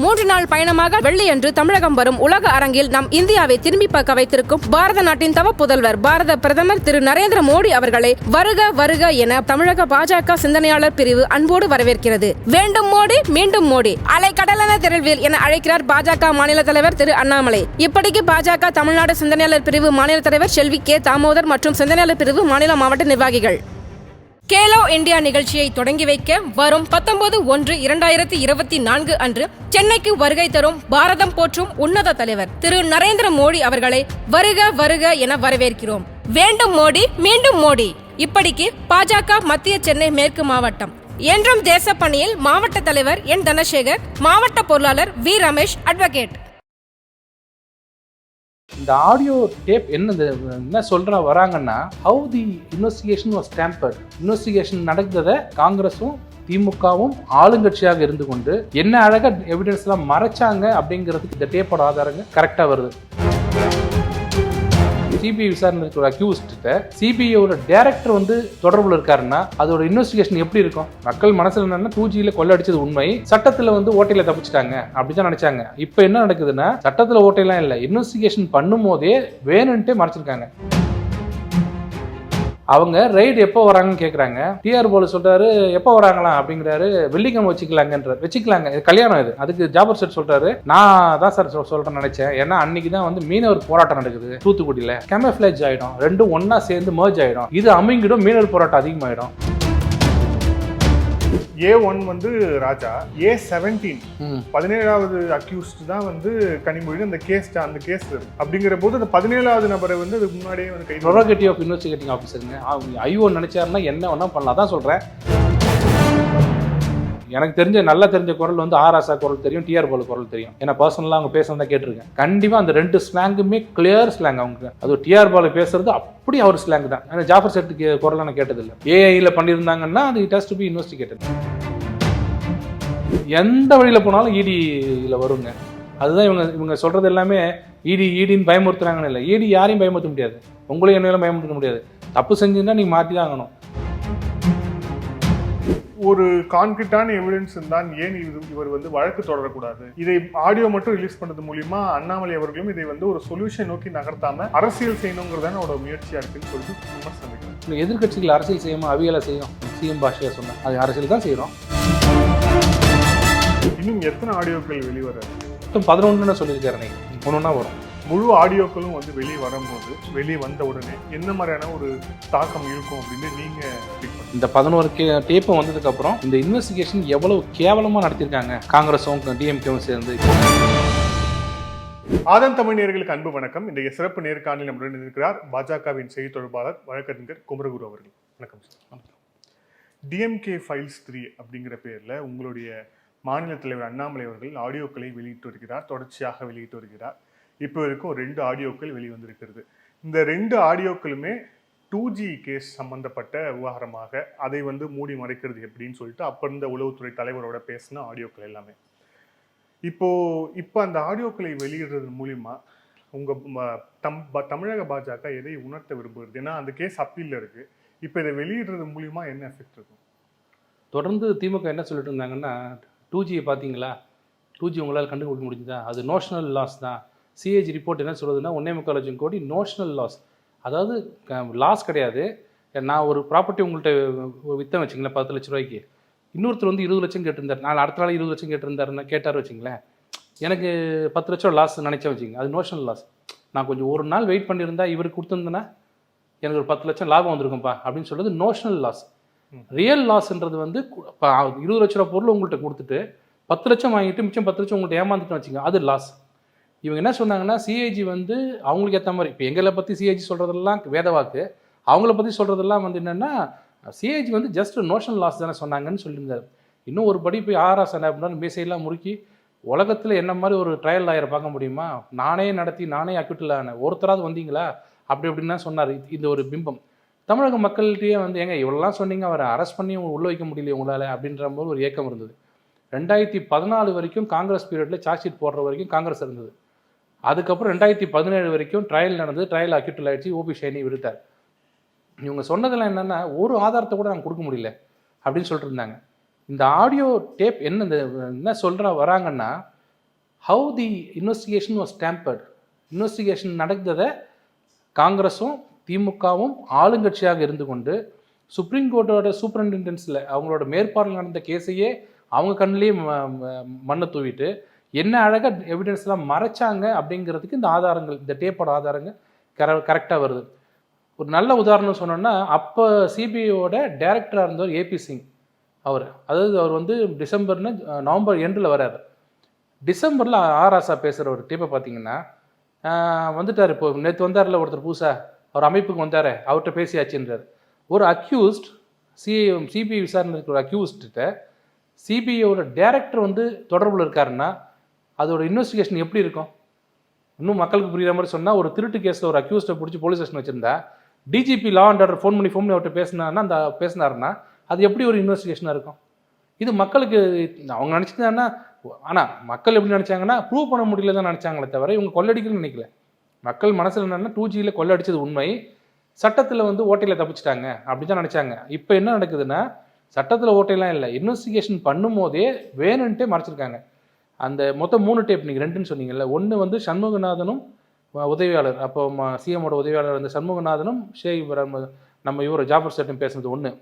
3 நாள் பயணமாக வெள்ளியன்று தமிழகம் வரும் உலக அரங்கில் நம் இந்தியாவை திரும்பி பார்க்க வைத்திருக்கும் பாரத நாட்டின் தவ புதல்வர் பாரத பிரதமர் திரு நரேந்திர மோடி அவர்களை வருக வருக என தமிழக பாஜக சிந்தனையாளர் பிரிவு அன்போடு வரவேற்கிறது. வேண்டும் மோடி மீண்டும் மோடி, அலைக்கடலான திரள்வில் என அழைக்கிறார் பாஜக மாநில தலைவர் திரு அண்ணாமலை. இப்படிக்கு பாஜக தமிழ்நாடு சிந்தனையாளர் பிரிவு மாநில தலைவர் செல்வி கே தாமோதர் மற்றும் சிந்தனையாளர் பிரிவு மாநில மாவட்ட நிர்வாகிகள் கேலோ இந்தியா நிகழ்ச்சியை தொடங்கி வைக்க வரும் 19/1/2024 அன்று சென்னைக்கு வருகை தரும் பாரதம் போற்றும் உன்னத தலைவர் திரு நரேந்திர மோடி அவர்களை வருக வருக என வரவேற்கிறோம். வேண்டும் மோடி மீண்டும் மோடி. இப்படிக்கு பாஜக மத்திய சென்னை மேற்கு மாவட்டம் என்றும் தேச பணியில் மாவட்ட தலைவர் என் தனசேகர், மாவட்ட பொருளாளர் வி ரமேஷ், அட்வொகேட். இந்த ஆடியோ டேப் என்ன சொல்ற வராங்கன்னா, how the investigation was tampered. Investigation நடந்ததை காங்கிரஸும் திமுகவும் ஆளுங்கட்சியாக இருந்து கொண்டு என்ன அழகா எவிடன்ஸ் எல்லாம் மறைச்சாங்க அப்படிங்கிறதுக்கு இந்த டேப்போட ஆதாரங்க கரெக்டா வருது. சிபிஐ விசாரணை இருக்கிற அக்யூஸ்ட சிபிஐயோட டைரக்டர் தொடர்புல இருக்காருன்னா அதோட இன்வெஸ்டிகேஷன் எப்படி இருக்கும்? மக்கள் மனசுல என்னன்னா 2Gல கொள்ளடிச்சது உண்மை, சட்டத்துல ஓட்டையில தப்பிச்சிட்டாங்க அப்படிதான் நினைச்சாங்க. இப்ப என்ன நடக்குதுன்னா, சட்டத்துல ஓட்டையெல்லாம் இல்ல, இன்வெஸ்டிகேஷன் பண்ணும் போதே வேணும்ட்டே மறைச்சிருக்காங்க. அவங்க ரைடு எப்போ வராங்கன்னு கேட்குறாங்க. டிஆர் போல சொல்றாரு எப்போ வராங்களாம் அப்படிங்கிறாரு. வெள்ளிக்கிழமை வச்சுக்கலாங்க, கல்யாணம் இது. அதுக்கு ஜாபர் சார் சொல்றாரு, நான் தான் சார் சொல்றேன்னு நினைச்சேன். ஏன்னா அன்னைக்கு தான் மீனவர் போராட்டம் நடக்குது தூத்துக்குடியில. கேமஃப்ளேஜ் ஆயிடும், ரெண்டும் ஒன்னா சேர்ந்து மர்ஜ் ஆயிடும், இது அமிங்கிடும், மீனவர் போராட்டம் அதிகமாயிடும். A1 ராஜா, A17 17வது அக்யூஸ்ட் தான் கனிமொழி. அந்த கேஸ் அப்படிங்கிற போது அந்த 17வது நபரை அதுக்கு முன்னாடியே ப்ரெரோகேட்டிவ் ஆஃப் இன்வெஸ்டிகேட்டிங் ஆஃபீஸருங்க. ஐஓ நினைச்சாருன்னா என்ன வேணா பண்ணலாம். தான் சொல்றேன். எனக்கு நல்லா தெரிஞ்ச குரல் ஆராசா குரல் தெரியும், டிஆர் போல குரல் தெரியும். ஏன்னா பர்சனலா அவங்க பேசுறதா கேட்டிருக்கேன். கண்டிப்பா அந்த ரெண்டு ஸ்லாங்குமே கிளியர் ஸ்லாங். அவங்க அது டிஆர் போல பேசுறது அப்படி அவர் ஸ்லாங் தான். ஏன்னா ஜாஃபர் செட்டுக்கு குரல் நான் கேட்டதில்லை. ஏஐல பண்ணியிருந்தாங்கன்னா அது it has to be investigated. எந்த வழியில போனாலும் இடியில வருங்க. அதுதான் இவங்க சொல்றது எல்லாமே ஈடின்னு பயமுறுத்துறாங்கன்னு இல்லை. ஈடி யாரையும் பயமுறுத்த முடியாது, உங்களையும் என்னையும் பயமுறுத்த முடியாது. தப்பு செஞ்சுன்னா நீங்க மாற்றி தான் ஆகணும். ஒரு கான்கிரீட்டான எவிடன்ஸ் தான் ஏன் இவர் வழக்கு தொடரக்கூடாது? இதை ஆடியோ மட்டும் ரிலீஸ் பண்ணது மூலியமா அண்ணாமலை அவர்களும் இதை ஒரு சொல்யூஷன் நோக்கி நகர்த்தாம அரசியல் செய்யணுங்கிறதான அவரோட முயற்சியா இருக்குன்னு சொல்லிட்டு விமர்சனம். எதிர்கட்சிகள் அரசியல் செய்யாம அவியலை செய்யும். சிஎம் பாஷையா சொன்னா அது அரசியல் தான் செய்யறோம். இன்னும் எத்தனை ஆடியோக்கள் வெளிவர? 11 சொல்லியிருக்காரு. ஒன்னொன்னா வரும். முழு ஆடியோக்களும் வெளியே வரும்போது, வெளியே வந்த உடனே என்ன மாதிரியான ஒரு தாக்கம் இருக்கும் அப்படின்னு நீங்க இந்த 11 டேப்பை வந்ததுக்கு அப்புறம் இந்த இன்வெஸ்டிகேஷன் எவ்வளவு கேவலமா நடத்திருக்காங்க காங்கிரஸும் டிஎம்கேவும் சேர்ந்து. ஆதன் தமிழ் நேயர்களுக்கு அன்பு வணக்கம். இன்றைய சிறப்பு நேர்காணலில் நம்முடன் இருக்கிறார் பாஜகவின் செய்தி தொடர்பாளர் வழக்கறிஞர் குமரகுரு அவர்கள். வணக்கம் சார். டிஎம்கே ஃபைல்ஸ் 3 அப்படிங்கிற பேர்ல உங்களுடைய மாநில தலைவர் அண்ணாமலை அவர்கள் ஆடியோக்களை வெளியிட்டு வருகிறார், தொடர்ச்சியாக வெளியிட்டு வருகிறார். இப்போ வரைக்கும் 2 ஆடியோக்கள் வெளிவந்திருக்கிறது. இந்த 2 ஆடியோக்களுமே 2G கேஸ் சம்பந்தப்பட்ட விவகாரமாக அதை மூடி மறைக்கிறது எப்படின்னு சொல்லிட்டு அப்போ இருந்த உளவுத்துறை தலைவரோட பேசின ஆடியோக்கள் எல்லாமே. இப்போ அந்த ஆடியோக்களை வெளியிடுறது மூலியமா உங்க தமிழக பாஜக எதை உணர்த்த விரும்புகிறது? ஏன்னா அந்த கேஸ் அப்பீல்ல இருக்கு. இப்போ இதை வெளியிடுறது மூலியமா என்ன எஃபெக்ட் இருக்கும்? தொடர்ந்து திமுக என்ன சொல்லிட்டு இருந்தாங்கன்னா, 2G பார்த்தீங்களா, 2G உங்களால் கண்டுபிடிக்க முடிஞ்சதா, அது நோஷனல் லாஸ் தான். சிஏஜி ரிப்போர்ட் என்ன சொல்லுதுன்னா 1.25 லட்சம் கோடி நோஷனல் லாஸ், அதாவது லாஸ் கிடையாது. நான் ஒரு ப்ராப்பர்ட்டி உங்கள்கிட்ட வித்தம் வச்சுங்களேன் 10 லட்ச ரூபாய்க்கு, இன்னொருத்தர் 20 லட்சம் கேட்டிருந்தார், நான் அடுத்த நாள் 20 லட்சம் கேட்டார் வச்சுங்களேன், எனக்கு 10 லட்சம் லாஸ் நினைச்சேன் வச்சுங்க, அது நோஷனல் லாஸ். நான் கொஞ்சம் ஒரு நாள் வெயிட் பண்ணியிருந்தா இவருக்கு கொடுத்துருந்தேன்னா எனக்கு ஒரு 10 லட்சம் லாபம் வந்திருக்கும்ப்பா அப்படின்னு சொல்றது நோஷனல் லாஸ். ரியல் லாஸ்ன்றது 20 லட்ச ரூபா பொருள் உங்கள்கிட்ட கொடுத்துட்டு 10 லட்சம் வாங்கிட்டு மிச்சம் 10 லட்சம் உங்கள்கிட்ட ஏமாந்துட்டு வச்சுங்க, அது லாஸ். இவங்க என்ன சொன்னாங்கன்னா, சிஏஜி அவங்களுக்கு ஏற்ற மாதிரி, இப்போ எங்களை பற்றி சிஏஜி சொல்கிறதெல்லாம் வேதவாக்கு, அவங்கள பற்றி சொல்கிறதெல்லாம் என்னென்னா சிஏஜி ஜஸ்ட் நோஷனல் லாஸ் தானே சொன்னாங்கன்னு சொல்லியிருந்தார். இன்னும் ஒரு படி போய் ஆர்ஆர் என்ன பண்ணாலும் மீசையெல்லாம் முறுக்கி உலகத்தில் என்ன மாதிரி ஒரு ட்ரையல் லாயரை பார்க்க முடியுமா, நானே நடத்தி நானே அக்யூட்டில் ஆனேன், ஒருத்தராவது வந்தீங்களா அப்படி அப்படின்னு தான் சொன்னார். இந்த ஒரு பிம்பம் தமிழக மக்கள்கிட்டயே ஏங்க இவ்வளோலாம் சொன்னீங்க, அவரை அரெஸ்ட் பண்ணி உள்ள வைக்க முடியல உங்களால் அப்படின்ற போது ஒரு ஏக்கம் இருந்தது. 2014 வரைக்கும் காங்கிரஸ் பீரியடில் சார்ஜ் ஷீட் போடுற வரைக்கும் காங்கிரஸ் இருந்தது. அதுக்கப்புறம் 2017 வரைக்கும் ட்ரையல் நடந்தது, ட்ரையல் அக்யூட்டில் ஆயிடுச்சு, ஓபி ஷைனி விடுத்தார். இவங்க சொன்னதெல்லாம் என்னென்னா ஒரு ஆதாரத்தை கூட நாங்கள் கொடுக்க முடியல. அப்படின்னு சொல்லிட்டு இருந்தாங்க. இந்த ஆடியோ டேப் என்ன சொல்ற வராங்கன்னா, how the investigation was tampered. Investigation நடந்ததை காங்கிரஸும் திமுகவும் ஆளுங்கட்சியாக இருந்து கொண்டு சுப்ரீம் கோர்ட்டோட சூப்பரிண்டென்டன்ஸில் அவங்களோட மேற்பார்வையில் நடந்த கேஸையே அவங்க கண்ணிலேயே மண்ணை தூவிட்டு என்ன அழகாக எவிடன்ஸ்லாம் மறைச்சாங்க அப்படிங்கிறதுக்கு இந்த ஆதாரங்கள், இந்த டேப்போட ஆதாரங்கள் கரெக்டாக வருது. ஒரு நல்ல உதாரணம் சொன்னோன்னா, அப்போ சிபிஐயோட டைரக்டராக இருந்தவர் ஏபி சிங் அவர் வந்து நவம்பர் எண்டில் வராரு. டிசம்பரில் ஆராசா பேசுகிற ஒரு டேப்பை பார்த்தீங்கன்னா வந்துட்டார். இப்போ நேற்று வந்தார்ல ஒருத்தர் புதுசாக அவர் அமைப்புக்கு வந்தார், அவர்கிட்ட பேசியாச்சுன்றார். ஒரு அக்யூஸ்ட் சிபிஐ விசாரணை இருக்கிற ஒரு அக்யூஸ்ட்ட சிபிஐயோட டைரக்டர் வந்து தொடர்பில் இருக்காருன்னா அதோட இன்வெஸ்டிகேஷன் எப்படி இருக்கும்? இன்னும் மக்களுக்கு புரியுற மாதிரி சொன்னால், ஒரு திருட்டு கேஸில் ஒரு அக்யூஸ்ட்டை பிடிச்சி போலீஸ் ஸ்டேஷன் வச்சுருந்தா DGP law and order phone பண்ணி அவர்கிட்ட பேசினாருன்னா அது எப்படி ஒரு இன்வெஸ்டிகேஷனாக இருக்கும்? இது மக்களுக்கு அவங்க நினச்சிட்டாங்கன்னா, ஆனால் மக்கள் எப்படி நினச்சாங்கன்னா ப்ரூவ் பண்ண முடியல தான் நினச்சாங்களே தவிர இவங்க கொள்ளடிக்கணும்னு நினைக்கல. மக்கள் மனசில் என்னன்னா 2Gயில் கொள்ளடிச்சது உண்மை, சட்டத்தில் வந்து ஓட்டையில் தப்பிச்சிட்டாங்க அப்படி தான் நினச்சாங்க. இப்போ என்ன நடக்குதுன்னா, சட்டத்தில் ஓட்டையெல்லாம் இல்லை, இன்வெஸ்டிகேஷன் பண்ணும் போதே வேணுன்ட்டே மறைச்சிருக்காங்க. அந்த மொத்தம் 3 டேப், நீங்கள் 2ன்னு சொன்னீங்கல்ல, ஒன்று வந்து சண்முகநாதனும் உதவியாளர், அப்போ சிஎமோட உதவியாளர் அந்த சண்முகநாதனும் நம்ம இவர் ஜாஃபர் சேட்டும் பேசுனது 1,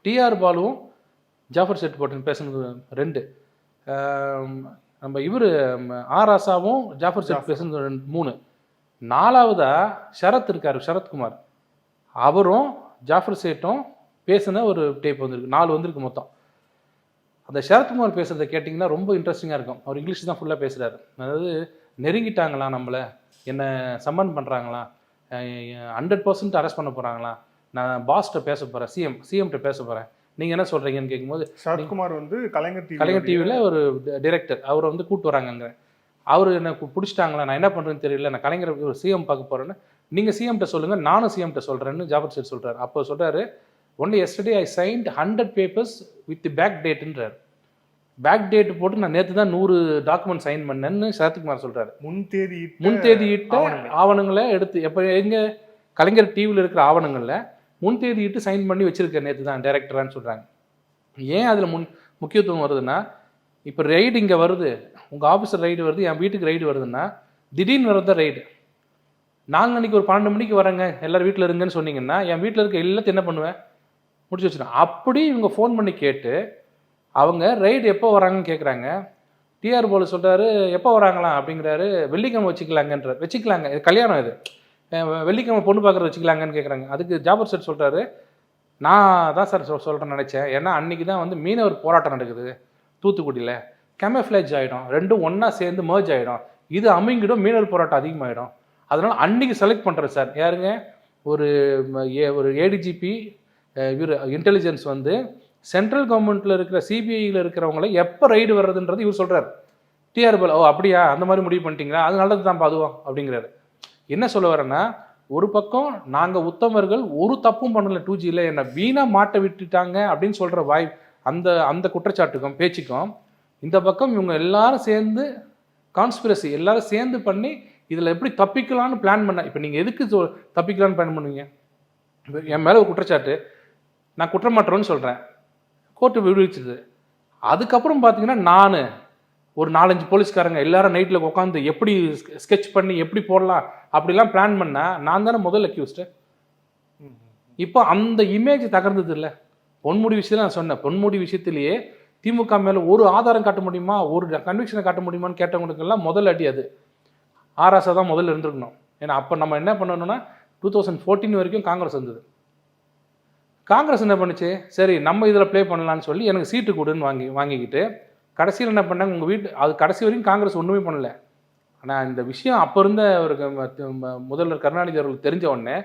டிஆர் பாலுவும் ஜாஃபர் சேட் போட்டு பேசுனது 2, நம்ம இவர் ஆராசாவும் ஜாஃபர் சேட் பேசுனது 3, 4வதா சரத் இருக்கார், சரத்குமார், அவரும் ஜாஃபர் சேட்டும் பேசின ஒரு டேப் வந்திருக்கு, 4 வந்திருக்கு மொத்தம். அந்த சரத்குமார் பேசுகிறத கேட்டிங்கன்னா ரொம்ப இன்ட்ரெஸ்டிங்காக இருக்கும். அவர் இங்கிலீஷ் தான் ஃபுல்லாக பேசுகிறாரு. அதாவது நெருங்கிட்டாங்களா, நம்மளை என்ன சம்மன் பண்ணுறாங்களா, 100% அரெஸ்ட் பண்ண போகிறாங்களா, நான் பாஸ்கிட்ட பேச போகிறேன், சிஎம்கிட்ட பேச போகிறேன், நீங்கள் என்ன சொல்கிறீங்கன்னு கேட்கும்போது, சரத்குமார் வந்து கலைஞர் டிவியில் ஒரு டைரக்டர், அவரை வந்து கூப்பிட்டு வராங்கங்க. அவர் என்ன பிடிச்சிட்டாங்களா, நான் என்ன பண்ணுறேன்னு தெரியல, நான் கலைஞர் ஒரு சிஎம் பார்க்க போகிறேன்னு, நீங்கள் சிஎம்கிட்ட சொல்லுங்கள், நானும் சிஎம்கிட்ட சொல்கிறேன்னு ஜாஃபர் சேட் சொல்கிறார். அப்போ சொல்கிறாரு, only yesterday I signed 100 papers with back டேட்டுன்றார். பேக் டேட் போட்டு நான் நேற்று தான் 100 டாக்குமெண்ட் சைன் பண்ணேன்னு சரத்குமார் சொல்கிறாரு. முன்தேதியிட்ட ஆவணங்களை எடுத்து, எப்போ எங்கே கலைஞர் டிவியில் இருக்கிற ஆவணங்களில் முன்தேதியிட்டு சைன் பண்ணி வச்சுருக்கேன் நேற்று தான் டைரக்டரான்னு சொல்கிறாங்க. ஏன் அதில் முக்கியத்துவம் வருதுன்னா, இப்போ ரைடு இங்கே வருது, உங்கள் ஆஃபீஸர் ரைடு வருது, என் வீட்டுக்கு ரைடு வருதுன்னா திடீர்னு வரதான் ரைடு. 4 மணிக்கு ஒரு 12 மணிக்கு வரேங்க, எல்லோரும் வீட்டில் இருங்கன்னு சொன்னீங்கன்னா என் வீட்டில் இருக்க எல்லாத்தையும் என்ன பண்ணுவேன், முடிச்சு வச்சுருவேன். அப்படி இவங்க ஃபோன் பண்ணி கேட்டு அவங்க ரைடு எப்போ வராங்கன்னு கேட்குறாங்க. டிஆர் போல சொல்கிறாரு, எப்போ வராங்களாம் அப்படிங்கிறாரு, வெள்ளிக்கிழமை வச்சுக்கலாங்க, இது கல்யாணம், இது வெள்ளிக்கிழமை பொண்ணு பார்க்குறது வச்சுக்கலாங்கன்னு கேட்குறாங்க. அதுக்கு ஜாஃபர் சேட் சொல்கிறாரு, நான் தான் சார் சொல்கிறேன்னு நினச்சேன், ஏன்னா அன்றைக்கி தான் வந்து மீனவர் போராட்டம் நடக்குது தூத்துக்குடியில், கேமஃப்ளேஜ் ஆகிடும், ரெண்டும் ஒன்றா சேர்ந்து மர்ஜ் ஆகிடும், இது அமிங்கிடும், மீனவர் போராட்டம் அதிகமாகிடும், அதனால் அன்றைக்கி செலக்ட் பண்ணுறேன் சார். யாருங்க, ஒரு ஏடிஜிபி இவர் இன்டெலிஜென்ஸ் வந்து சென்ட்ரல் கவர்மெண்ட்டில் இருக்கிற சிபிஐயில் இருக்கிறவங்கள எப்போ ரைடு வர்றதுன்றது இவர் சொல்கிறார். டிஆர் பால், ஓ அப்படியா, அந்த மாதிரி முடிவு பண்ணிட்டீங்களா, அது நல்லது தான் பாதுவம் அப்படிங்கிறாரு. என்ன சொல்ல வரேன்னா, ஒரு பக்கம் நாங்கள் உத்தமர்கள் ஒரு தப்பும் பண்ணல 2Gயில், என்னை வீணாக மாட்ட விட்டுட்டாங்க அப்படின்னு சொல்கிற அந்த குற்றச்சாட்டுக்கும் பேச்சுக்கும், இந்த பக்கம் இவங்க எல்லாரும் சேர்ந்து கான்ஸ்பிரசி எல்லாரும் சேர்ந்து பண்ணி இதில் எப்படி தப்பிக்கலான்னு பிளான் பண்ண. இப்போ நீங்கள் எதுக்கு தப்பிக்கலான்னு பிளான் பண்ணுவீங்க? என் மேலே ஒரு குற்றச்சாட்டு, நான் குற்றமாற்றோன்னு சொல்கிறேன், கோர்ட்டு விடுவிச்சுது. அதுக்கப்புறம் பார்த்தீங்கன்னா நான் ஒரு 4-5 போலீஸ்காரங்க எல்லாரும் நைட்டில் உட்காந்து எப்படி ஸ்கெட்ச் பண்ணி எப்படி போடலாம் அப்படிலாம் பிளான் பண்ணால் நான் தானே முதல் அக்யூஸ்டு. இப்போ அந்த இமேஜ் தகர்ந்தது இல்லை. பொன்முடி விஷயத்தில் நான் சொன்னேன், பொன்முடி விஷயத்திலேயே திமுக மேலே ஒரு ஆதாரம் காட்ட முடியுமா, ஒரு கன்விக்ஷனை காட்ட முடியுமான்னு கேட்டவங்களுக்கெல்லாம் முதல் அடி அது ஆராசா தான் முதல்ல இருந்திருக்கணும். ஏன்னா அப்போ நம்ம என்ன பண்ணணும்னா 2014 வரைக்கும் காங்கிரஸ் இருந்தது. காங்கிரஸ் என்ன பண்ணுச்சு, சரி நம்ம இதில் ப்ளே பண்ணலான்னு சொல்லி எனக்கு சீட்டு கொடுன்னு வாங்கிக்கிட்டு கடைசியில் என்ன பண்ணாங்க, உங்கள் வீட்டு அது கடைசி வரைக்கும் காங்கிரஸ் ஒன்றுமே பண்ணலை. ஆனால் இந்த விஷயம் அப்போ இருந்த ஒரு முதல்வர் கருணாநிதி அவர்களுக்கு தெரிஞ்ச உடனே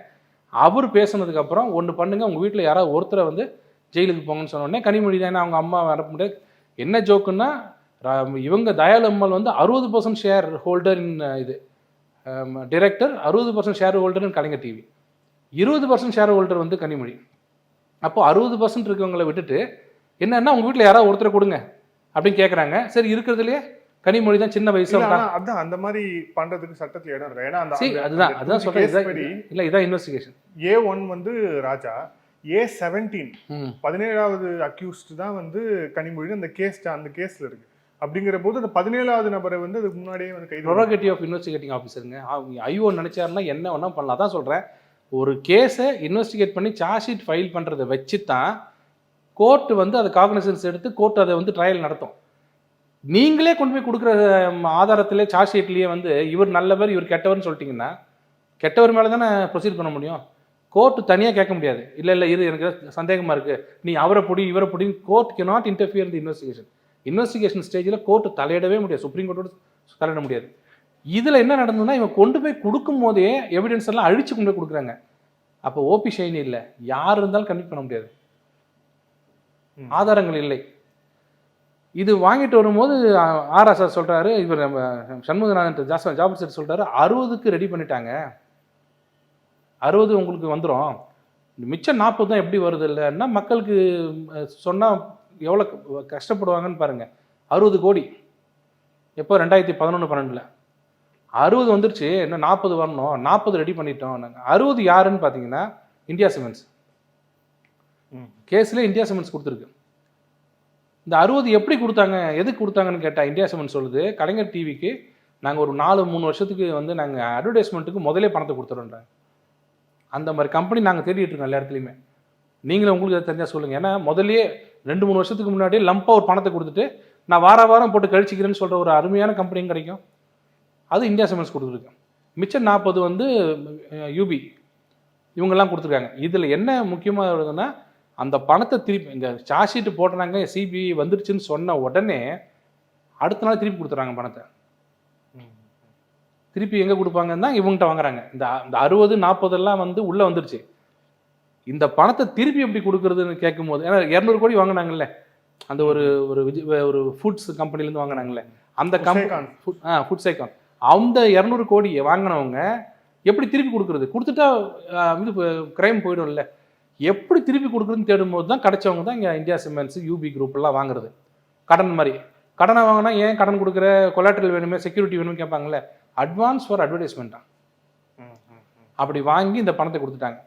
அவர் பேசுனதுக்கப்புறம் ஒன்று பண்ணுங்கள், உங்கள் வீட்டில் யாராவது ஒருத்தரை வந்து ஜெயிலுக்கு போங்கன்னு சொன்ன உடனே கனிமொழி தானே அவங்க அம்மா அனுப்ப முடியாது. என்ன ஜோக்குன்னா, இவங்க தயால் அம்மாள் வந்து 60% ஷேர் ஹோல்டர் இன் இது director, 60% share holder in Kalaignar TV, 20% share holder வந்து கனிமொழி. அப்போ 60% இருக்கவங்களை விட்டுட்டு என்னன்னா உங்கள் வீட்டில் யாராவது ஒருத்தரை கொடுங்க அப்படின்னு கேட்குறாங்க. சரி, இருக்கிறதுலையே கனிமொழி தான் சின்ன வயசு, அதான் அந்த மாதிரி பண்றதுக்கு சட்டத்தில் இடம் இருக்கு. ஏன்னா அதுதான் சொல்றேன், இல்லை இதான் இன்வெஸ்டிகேஷன். A1 வந்து ராஜா, A17 17வது அக்யூஸ்ட் தான் வந்து கனிமொழி. அந்த கேஸ்ல இருக்கு. அப்படிங்கிற போது அந்த 17வது நபரை வந்து அதுக்கு முன்னாடியே வந்து கைது ப்ரொரோகேட்டிவ் ஆஃப் இன்வெஸ்டிகேட்டிங் ஆஃபீஸருங்க. ஐஓ நினைச்சாருன்னா என்ன வேணா பண்ணலாம். அதான் சொல்கிறேன், ஒரு கேஸை இன்வெஸ்டிகேட் பண்ணி சார்ஜ் ஷீட் ஃபைல் பண்ணுறதை வச்சு தான் கோர்ட் வந்து அதை காக்னிசன்ஸ் எடுத்து கோர்ட் அதை வந்து ட்ரையல் நடத்தும். நீங்களே கொண்டு போய் கொடுக்குற ஆதாரத்திலே சார்ஜ் ஷீட்லேயே வந்து இவர் நல்லவர் இவர் கெட்டவர்னு சொல்லிட்டீங்கன்னா கெட்டவர் மேலே தானே ப்ரொசீட் பண்ண முடியும். கோர்ட் தனியாக கேட்க முடியாது. இல்லை இது எனக்கு சந்தேகமாக இருக்குது, நீ அவரை பிடி இவரை பிடின்னு. Court can not interfere the investigation ஸ்டேஜில் கோர்ட் தலையிடவே முடியாது, சுப்ரீம் கோர்ட்டோட தலையிட முடியாது. இதில் என்ன நடந்ததுன்னா இவங்க கொண்டு போய் கொடுக்கும் போதே எவிடன்ஸ் எல்லாம் அழிச்சு கொண்டு போய் கொடுக்குறாங்க. அப்போ ஓபி ஷைனி இல்லை, யார் இருந்தாலும் கன்விக்ட் பண்ண முடியாது, ஆதாரங்கள் இல்லை. இது வாங்கிட்டு வரும்போது ஆர்எஸ்ஆர் சொல்கிறாரு, இவர் நம்ம சண்முகநாதன் ஜாபர் செட் சொல்கிறாரு 60க்கு ரெடி பண்ணிட்டாங்க, 60 உங்களுக்கு வந்துடும், மிச்சம் 40 தான் எப்படி வருது இல்லைன்னா மக்களுக்கு சொன்னால் எவ்வளோ கஷ்டப்படுவாங்கன்னு பாருங்கள். 60 கோடி எப்போ 2011-12 60 வந்துருச்சு, இன்னும் 40 வரணும், 40 ரெடி பண்ணிட்டோம் நாங்கள். 60 யாருன்னு பார்த்தீங்கன்னா இந்தியா சிமெண்ட்ஸ். கேஸில் இந்தியா சிமெண்ட்ஸ் கொடுத்துருக்கு. இந்த 60 எப்படி கொடுத்தாங்க, எதுக்கு கொடுத்தாங்கன்னு கேட்டால் இந்தியா சிமெண்ட்ஸ் சொல்லுது, கலைஞர் டிவிக்கு நாங்கள் ஒரு 4-3 வருஷத்துக்கு வந்து நாங்கள் அட்வர்டைஸ்மெண்ட்டுக்கு முதலே பணத்தை கொடுத்துறோன்றாங்க. அந்த மாதிரி கம்பெனி நாங்கள் தேடிட்டு இருக்கோம் எல்லா இடத்துலையுமே. நீங்களும் உங்களுக்கு அதை தெரிஞ்சால் சொல்லுங்கள். ஏன்னா முதலே 2-3 வருஷத்துக்கு முன்னாடியே லம்பாக ஒரு பணத்தை கொடுத்துட்டு நான் வாரம் போட்டு கழிச்சிக்கிறேன்னு சொல்கிற ஒரு அருமையான கம்பெனியும் கிடைக்கும். அது இந்தியா சிமெண்ட்ஸ் கொடுத்துருக்கு. மிச்சம் 40 வந்து யூபி இவங்கெல்லாம் கொடுத்துருக்காங்க. இதில் என்ன முக்கியமாக இருக்குதுன்னா அந்த பணத்தை திருப்பி இந்த சார்ஜ் ஷீட்டு போடுறாங்க, சிபிஐ வந்துருச்சுன்னு சொன்ன உடனே அடுத்த நாள் திருப்பி கொடுத்துறாங்க பணத்தை. திருப்பி எங்கே கொடுப்பாங்கன்னா இவங்ககிட்ட வாங்குறாங்க. இந்த 60-40 வந்து உள்ளே வந்துருச்சு. இந்த பணத்தை திருப்பி எப்படி கொடுக்குறதுன்னு கேட்கும்போது, ஏன்னா 200 கோடி வாங்கினாங்கல்ல அந்த ஒரு ஃபுட்ஸ் கம்பெனிலேருந்து வாங்கினாங்கல்ல அந்த கம்பெனி ஃபுட் சைக்கான், அந்த 200 கோடி வாங்கினவங்க எப்படி திருப்பி கொடுக்குறது, கொடுத்துட்டா இது கிரைம் போயிடும்ல, எப்படி திருப்பி கொடுக்குறதுன்னு தேடும்போது தான் கிடைச்சவங்க தான் இங்கே இந்தியா சிமெண்ட்ஸ் யூபி குரூப்லாம் வாங்குறது. கடன் மாதிரி கடனை வாங்கினா ஏன் கடன் கொடுக்குற, கொலாட்ரல் வேணுமே, செக்யூரிட்டி வேணும்னு கேட்பாங்கல்ல, அட்வான்ஸ் ஃபார் அட்வர்டைஸ்மெண்ட்டாக அப்படி வாங்கி இந்த பணத்தை கொடுத்துட்டாங்க.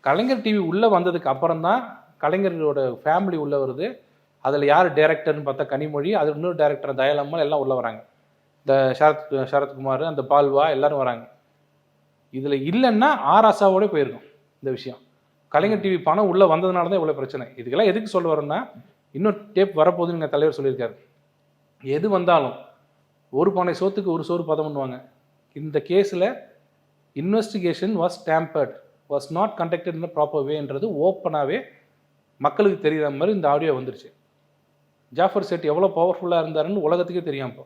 கலைஞர் டிவி உள்ளே வந்ததுக்கு அப்புறம் தான் கலைஞரோட ஃபேமிலி உள்ளே வருது. அதில் யார் டைரக்டர்னு பார்த்தா கனிமொழி, அது இன்னொரு டைரக்டர் தயாலம்மாள் எல்லாம் உள்ளே வராங்க. இந்த சரத்குமார், அந்த பால்வா எல்லாரும் வராங்க. இதில் இல்லைன்னா ஆராசாவோட போயிருக்கும் இந்த விஷயம். கலைஞர் டிவி பணம் உள்ளே வந்ததுனால தான் இவ்வளோ பிரச்சனை. இதுக்கெல்லாம் எதுக்கு சொல்ல வரோன்னா, இன்னொரு டேப் வரப்போகுதுன்னு எங்கள் தலைவர் சொல்லியிருக்காரு. எது வந்தாலும் ஒரு பானை சோத்துக்கு ஒரு சோறு பதம் பண்ணுவாங்க. இந்த கேஸில் investigation was tampered, was not conducted in proper வேன்றது ஓப்பனாகவே மக்களுக்கு தெரிகிற மாதிரி இந்த ஆடியோ வந்துருச்சு. ஜாஃபர் சேட் எவ்வளோ பவர்ஃபுல்லாக இருந்தாருன்னு உலகத்துக்கே தெரியும். இப்போ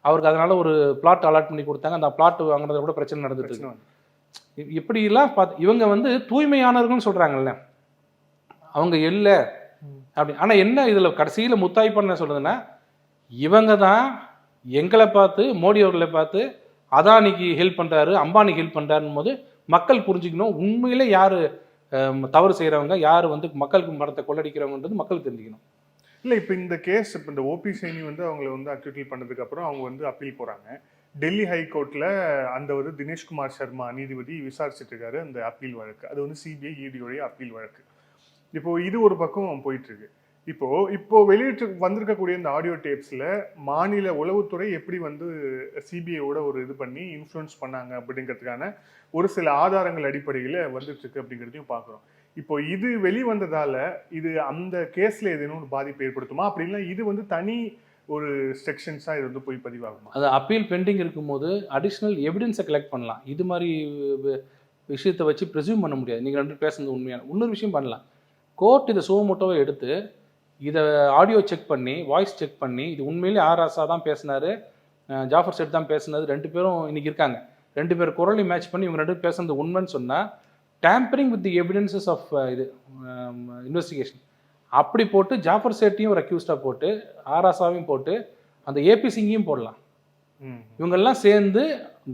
அவருக்கு அதனால் ஒரு பிளாட் அலாட் பண்ணி கொடுத்தாங்க. அந்த பிளாட் வாங்கினத கூட பிரச்சனை நடந்துட்டு இருக்கு. இப்படிலாம் பார்த்து இவங்க வந்து தூய்மையானவர்கள்னு சொல்கிறாங்கல்ல, அவங்க இல்லை அப்படி. ஆனால் என்ன இதில் கடைசியில் முத்தாய்ப்பு என்ன சொல்லுதுன்னா, இவங்க தான் எங்களை பார்த்து, மோடி அவர்களை பார்த்து அதானிக்கு ஹெல்ப் பண்ணுறாரு, அம்பானிக்கு ஹெல்ப் பண்ணுறாருன்னு போது மக்கள் புரிஞ்சுக்கணும். உண்மையிலே யார் தவறு செய்கிறவங்க, யார் வந்து மக்களுக்கு மரத்தை கொள்ளடிக்கிறவங்கன்றது மக்கள் தெரிஞ்சுக்கணும். இல்லை, இப்போ இந்த கேஸ், இப்போ இந்த ஓபி சைனி வந்து அவங்களை வந்து அக்யூட்டில் பண்ணதுக்கப்புறம் அவங்க வந்து அப்பீல் போகிறாங்க. டெல்லி ஹைகோர்ட்டில் அந்த வந்து தினேஷ்குமார் சர்மா நீதிபதி விசாரிச்சுட்டு இருக்காரு அந்த அப்பீல் வழக்கு. அது வந்து சிபிஐ இடியோடைய அப்பீல் வழக்கு. இப்போது இது ஒரு பக்கம் போயிட்டுருக்கு. இப்போ வெளியிட்டு வந்திருக்கக்கூடிய இந்த ஆடியோ டேப்ஸில் மாநில உளவுத்துறை எப்படி வந்து சிபிஐயோட ஒரு இது பண்ணி இன்ஃப்ளூயன்ஸ் பண்ணாங்க அப்படிங்கிறதுக்கான ஒரு சில ஆதாரங்கள் அடிப்படையில் வந்துட்டுருக்கு அப்படிங்கிறதையும் பார்க்குறோம். இப்போ இது வெளிவந்ததால இது அந்த கேஸில் ஏதேனும் பாதிப்பு ஏற்படுத்துமா, அப்படின்னா இது வந்து தனி ஒரு செக்ஷன்ஸாக இது வந்து போய் பதிவாகுமா? அது அப்பீல் பெண்டிங் இருக்கும்போது அடிஷ்னல் எவிடன்ஸை கலெக்ட் பண்ணலாம். இது மாதிரி விஷயத்தை வச்சு ப்ரெசியூம் பண்ண முடியாது. நீங்கள் ரெண்டு பேசுறது உண்மையான இன்னொரு விஷயம் பண்ணலாம். கோர்ட் இதை சோமோட்டோவை எடுத்து இதை ஆடியோ செக் பண்ணி, வாய்ஸ் செக் பண்ணி, இது உண்மையிலே ஆராசா தான் பேசினாரு, ஜாஃபர் சேட் தான் பேசினது, 2 பேரும் இன்னைக்கு இருக்காங்க, 2 பேர் குரலையும் மேட்ச் பண்ணி இவங்க 2 பேசுனது உண்மைன்னு சொன்னால், tampering with the evidences of இது இன்வெஸ்டிகேஷன் அப்படி போட்டு ஜாஃபர் சேட்டையும் ஒரு அக்யூஸ்டாக போட்டு ஆராசாவையும் போட்டு அந்த ஏபி சிங்கையும் போடலாம். இவங்கெல்லாம் சேர்ந்து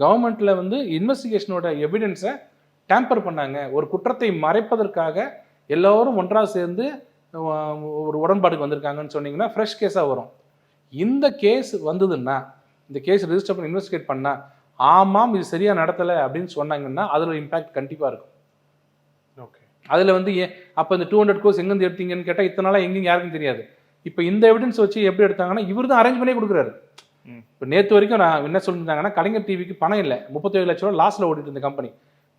கவர்மெண்ட்டில் வந்து இன்வெஸ்டிகேஷனோட எவிடன்ஸை டேம்பர் பண்ணாங்க, ஒரு குற்றத்தை மறைப்பதற்காக எல்லோரும் ஒன்றாக சேர்ந்து ஒரு உடன்பாடுக்கு வந்திருக்காங்கன்னு சொன்னீங்கன்னா ஃப்ரெஷ் கேஸாக வரும். இந்த கேஸ் வந்ததுன்னா, இந்த கேஸ் ரெஜிஸ்டர் பண்ணி இன்வெஸ்டிகேட் பண்ணால் ஆமாம் இது சரியாக நடத்தலை அப்படின்னு சொன்னாங்கன்னா அதில் இம்பேக்ட் கண்டிப்பாக இருக்கும். ஓகே, அதில் வந்து அப்போ இந்த 200 கோர்ஸ் எங்கேருந்து எடுத்தீங்கன்னு கேட்டால் இத்தனை நாளாக எங்கேயும் யாருக்கும் தெரியாது. இப்போ இந்த எவிடன்ஸ் வச்சு எப்படி எடுத்தாங்கன்னா இவர் தான் அரேஞ்ச் பண்ணி கொடுக்குறாரு. இப்போ நேற்று வரைக்கும் நான் என்ன சொல்லியிருந்தாங்கன்னா கலைஞர் டிவிக்கு பணம் இல்லை, 37 லட்ச ரூபா லாஸில் ஓடிட்டு இருந்த கம்பெனி